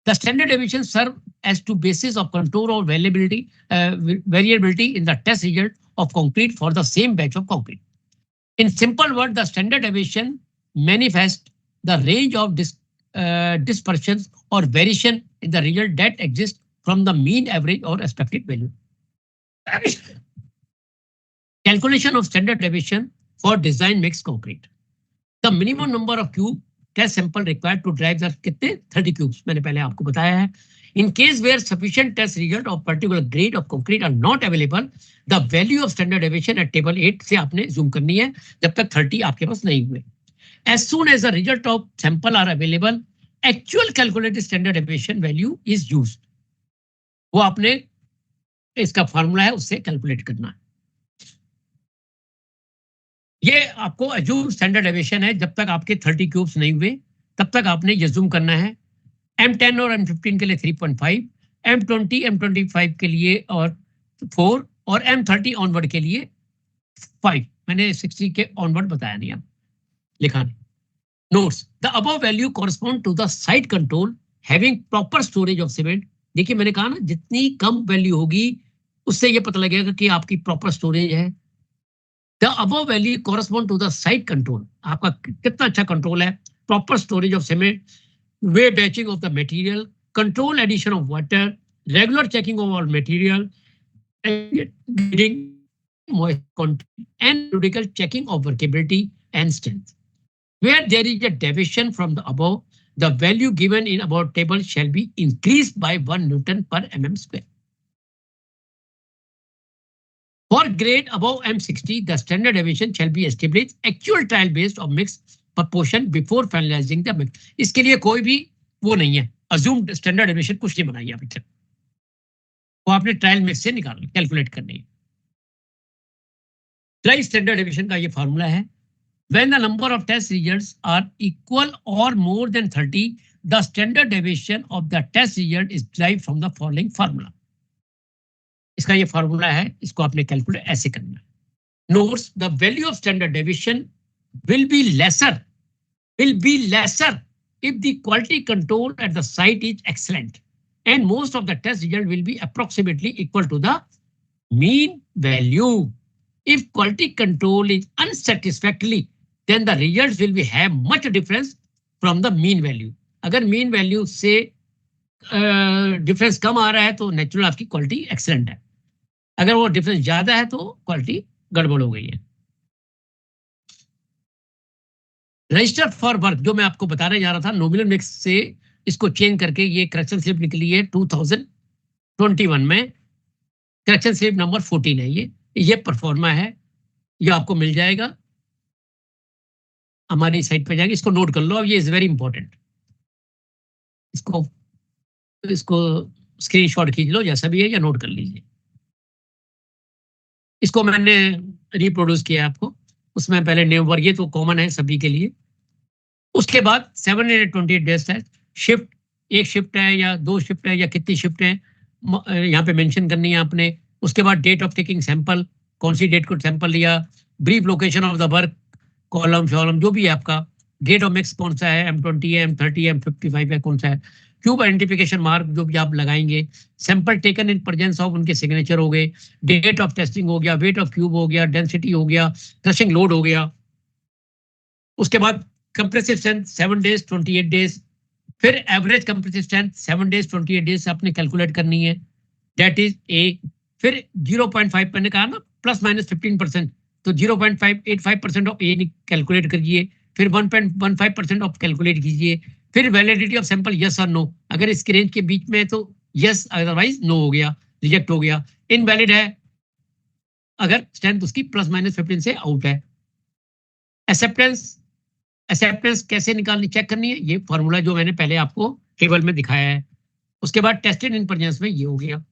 The standard deviation serve as to basis of control और variability in the test result of concrete for the same batch of concrete. In simple word, the standard deviation manifest the range of dispersions or variation in the result that exists from the mean, average or expected value. Calculation of standard deviation for design mixed concrete. The minimum number of cube test sample required to drive the कितने 30 cubes मैंने पहले आपको बताया है। In case where sufficient test result of particular grade of concrete are not available, the value of standard deviation at table 8 से आपने zoom करनी है जब तक 30 आपके पास नहीं हुए। As soon as the result of sample are available, actual calculated standard deviation value is used. वो आपने इसका फॉर्मूला है उससे कैलकुलेट करना है। ये आपको अज्यूम स्टैंडर्ड डेविएशन है, जब तक आपके 30 क्यूब्स नहीं हुए तब तक आपने ये जूम करना है। M10 और M15 के लिए 3.5, M20, M25 के लिए और 4 और M30 ऑनवर्ड के लिए 5। मैंने 60 के ऑनवर्ड बताया नहीं, अब लिखा नहीं। Notes: the above value correspond to the site control having proper storage of cement. देखिए मैंने कहा ना, जितनी कम वैल्यू होगी उससे ये पता लगेगा कि आपकी प्रॉपर स्टोरेज है, The above value correspond to the site control. आपका कितना अच्छा कंट्रोल है, proper storage of cement, way batching of the material, control addition of water, regular checking of all material, grading, moisture content, and periodical checking of workability and strength. Where there is a deviation from the above, the value given in above table shall be increased by 1 Newton per mm square. For grade above M60, the standard deviation shall be established actual trial based of mixed proportion before finalizing the mix. इसके लिए कोई भी वो नहीं है, assumed standard deviation कुछ नहीं बनाई अभी तक, वो आपने ट्रायल मिक्स से निकालना, कैलकुलेट करनी है. ट्राई स्टैंडर्ड डेविएशन का ये फार्मूला है. When the number of test results are equal or more than 30, the standard deviation of the test result is derived from the following formula. इसका ये formula है, इसको आपने कैलकुलेट ऐसे करना है. Notes: the value of standard deviation will be lesser if the quality control at the site is excellent, and most of the test result will be approximately equal to the mean value. If quality control is unsatisfactory, then the results will be have much difference from the mean value. अगर mean value से difference कम आ रहा है तो natural आपकी quality excellent है, अगर वो difference ज्यादा है तो क्वालिटी गड़बड़ हो गई है. रजिस्टर फॉर वर्क जो मैं आपको बताने जा रहा था, नॉमिनल मिक्स से इसको चेंज करके ये करेक्शन स्लिप निकली है 2021 में. करेक्शन स्लिप नंबर 14 है, ये परफॉर्मा है, ये आपको मिल जाएगा, हमारी साइट पे जाएगी, इसको नोट कर लो. अब ये इज वेरी इंपॉर्टेंट, इसको स्क्रीनशॉट खींच लो जैसा भी है, या नोट कर लीजिए. इसको मैंने रिप्रोड्यूस किया आपको, उसमें पहले नेम वर्ग, ये तो कॉमन है सभी के लिए. उसके बाद 728 डेज है. शिफ्ट, एक शिफ्ट है या दो शिफ्ट है या कितनी शिफ्ट है यहाँ पे मेंशन करनी है आपने. उसके बाद डेट ऑफ टेकिंग सैंपल, कौन सी डेट को सैंपल लिया, brief location of the work, column शॉलम जो भी है आपका, डेट ऑफ मिक्स कौन सा है, M20 है, M30 है, M55 है, कौन सा है, क्यूब आइडेंटिफिकेशन मार्क जो भी आप लगाएंगे, sample taken in presence of उनके सिग्नेचर हो गए, डेट ऑफ टेस्टिंग हो गया, वेट ऑफ क्यूब हो गया, डेंसिटी हो गया, क्रशिंग लोड हो गया. उसके बाद कंप्रेसिव स्ट्रेंथ 7 डेज 28 डेज, फिर average compressive strength 7 days 28 days आपने कैलकुलेट करनी है, दैट इज ए. फिर 0.5 मैंने कहा ना ±15%, तो 0.585% ऑफ ए कैलकुलेट करिए, फिर 1.15% ऑफ कैलकुलेट कीजिए, फिर वैलिडिटी ऑफ सैंपल यस और नो, अगर इसके रेंज के बीच में तो यस, अदरवाइज नो हो गया, रिजेक्ट हो गया. इनवैलिड है अगर स्ट्रेंथ उसकी ±15 से आउट है. एक्सेप्टेंस कैसे निकालनी, चेक करनी है, ये फॉर्मूला जो मैंने पहले आपको टेबल में दिखाया है. उसके बाद टेस्टेड इन प्रेजेंस में ये हो गया,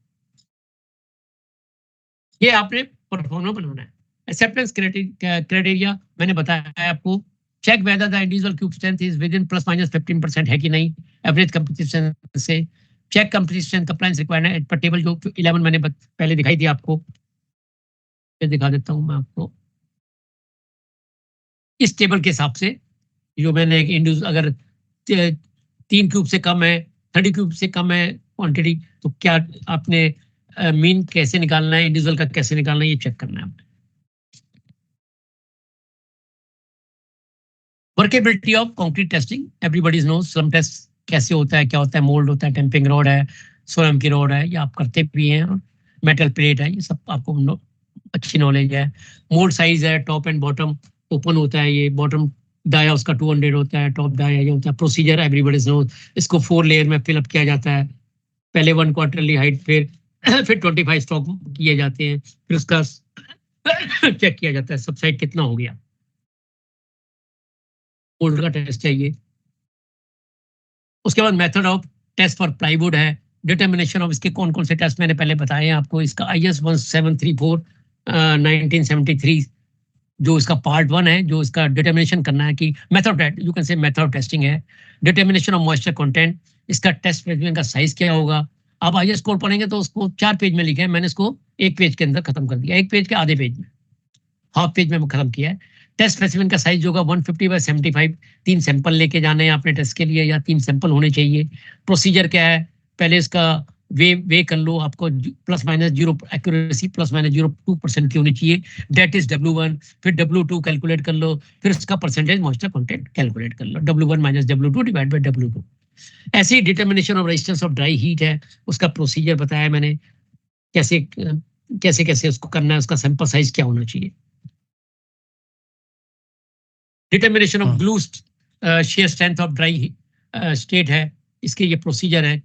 ये आपने परफॉर्मा बनाना है. एक्सेप्टेंस क्राइटेरिया मैंने बताया है आपको, check whether the individual cube strength is within ±15% है कि नहीं एवरेज कंप्रेसिव स्ट्रेंथ से. Check compressive strength compliance requirement पर टेबल जो 11 मैंने पहले दिखाई थी आपको, ये दिखा देता हूं मैं आपको. इस टेबल के हिसाब से जो मैंने एक इंडिविजुअल अगर 3 क्यूब से कम है, 30 क्यूब से कम है क्वांटिटी, तो क्या आपने मीन कैसे निकालना है, इंडिविजुअल का कैसे निकालना है, ये चेक करना है आपने. Workability of concrete testing, everybody knows slump test कैसे होता है, क्या होता है, मोल्ड होता है, टेम्पिंग रोड है, सोलम की रोड है, ये आप करते भी हैं, मेटल प्लेट है, ये सब आपको अच्छी नॉलेज है. मोल्ड साइज है, टॉप एंड बॉटम ओपन होता है, ये बॉटम डाया उसका 200 होता है, टॉप डाया ये होता है. प्रोसीजर एवरीबॉडी नोज, इसको 4 लेयर में फिलअप किया जाता है, पहले 1 क्वार्टरली हाइट, फिर 25 स्टॉक किए जाते हैं, फिर उसका चेक किया जाता है सबसाइड कितना हो गया. मोल्ड का टेस्ट चाहिए. उसके बाद method of test for plywood है, डिटर्मिनेशन ऑफ इसके कौन कौन से टेस्ट मैंने पहले बताए हैं आपको. इसका IS 1734 1973 जो इसका पार्ट 1 है, जो इसका डिटर्मिनेशन करना है कि मेथड यू कैन से मेथड ऑफ टेस्टिंग है. डिटर्मिनेशन ऑफ मॉइस्चर कंटेंट, इसका टेस्ट स्पेसिमेन का साइज क्या होगा. आप IS कोड पढ़ेंगे तो उसको 4 पेज में लिखे हैं, मैंने इसको 1 पेज के अंदर खत्म कर दिया, 1 पेज के आधे पेज में, हाफ पेज में खत्म किया है. टेस्ट स्पेसिमेन का साइज होगा 150/75, 3 सैंपल लेके जाने हैं आपने टेस्ट के लिए, या 3 सैंपल होने चाहिए. प्रोसीजर क्या है, पहले इसका वे कर लो, आपको plus minus 0 accuracy plus minus 0.2% की होनी चाहिए, दैट इज W1। फिर W2 कैलकुलेट कर लो, फिर उसका परसेंटेज मॉइस्चर कंटेंट कैलकुलेट कर लो, W1 minus W2 divide by W2। ऐसे ही determination of resistance of dry heat है, उसका प्रोसीजर बताया मैंने, कैसे कैसे कैसे उसको करना है, उसका सैंपल साइज क्या होना चाहिए। Determination of glue shear strength of dry state है, इसके ये प्रोसीजर है।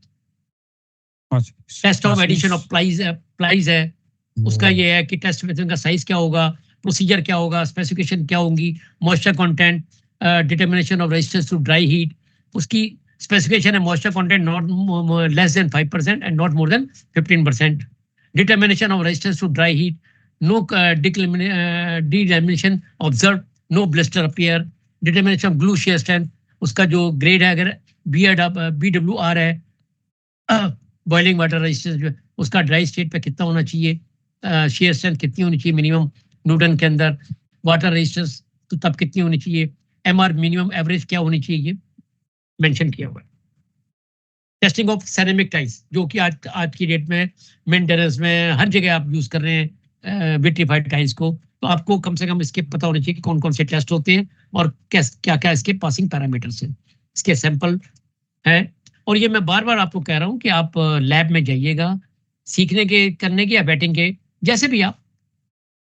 Test of adhesion of plies है, उसका ये है कि टेस्ट मेथड का साइज क्या होगा, प्रोसीजर क्या होगा, स्पेसिफिकेशन क्या होंगी, moisture content, determination of resistance to dry heat, उसकी स्पेसिफिकेशन है moisture content not less than 5% and not more than 15%। Determination of resistance to dry heat, no determination observe, no blister appear. Determination of glue shear strength, उसका जो grade है, अगर BWR है, boiling water resistance, उसका dry state पे कितना होना चाहिए, शेयर स्ट्रेंथ कितनी होनी चाहिए मिनिमम न्यूटन के अंदर, वाटर रेजिस्टेंस तो तब कितनी होनी चाहिए, MR मिनिमम एवरेज क्या होनी चाहिए, मेंशन किया हुआ है। टेस्टिंग ऑफ सेरेमिक टाइल्स, जो कि आज की डेट में मेंटेनेंस में हर जगह आप यूज कर रहे हैं विट्रीफाइड टाइल्स को, तो आपको कम से कम इसके पता होना चाहिए कि कौन कौन से टेस्ट होते हैं और क्या क्या इसके पासिंग पैरामीटर्स हैं, इसके सैंपल है। और ये मैं बार बार आपको कह रहा हूँ कि आप लैब में जाइएगा, सीखने के, करने के या बैटिंग के, जैसे भी आप,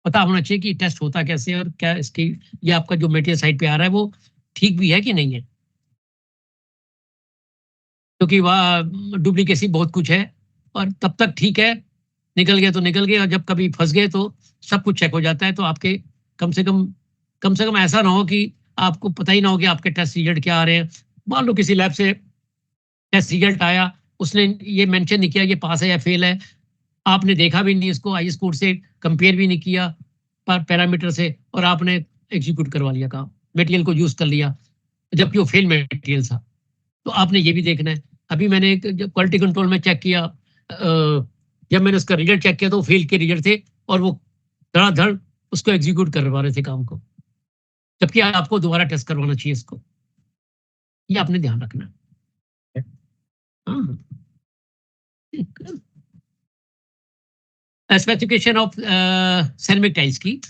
पता होना चाहिए कि टेस्ट होता कैसे और क्या इसकी, ये आपका जो मटेरियल साइड पे आ रहा है वो ठीक भी है कि नहीं है, क्योंकि वह डुप्लीकेसी बहुत कुछ है। और तब तक ठीक है, निकल गया तो निकल गया, और जब कभी फंस गए तो सब कुछ चेक हो जाता है। तो आपके कम से कम ऐसा ना हो कि आपको पता ही ना हो कि आपके टेस्ट रिजल्ट क्या आ रहे हैं। मान लो किसी लैब से टेस्ट रिजल्ट आया, उसने ये मेंशन नहीं किया ये पास है या फेल है, आपने देखा भी नहीं इसको, IS कोड से कंपेयर भी नहीं किया पैरामीटर से, और आपने एग्जीक्यूट करवा लिया काम, मटेरियल को यूज कर लिया, जबकि वो फेल मटेरियल था। तो आपने ये भी देखना है। अभी मैंने जब क्वालिटी कंट्रोल में चेक किया, जब मैंने उसका रिजल्ट चेक किया तो फेल के रिजल्ट थे, और वो धड़ाधड़ उसको एग्जीक्यूट करवा रहे थे काम को, जबकि आपको दोबारा टेस्ट करवाना चाहिए इसको। ये आपने ध्यान रखना है। स्पेसिफिकेशन ऑफ सेरेमिक टाइल्स की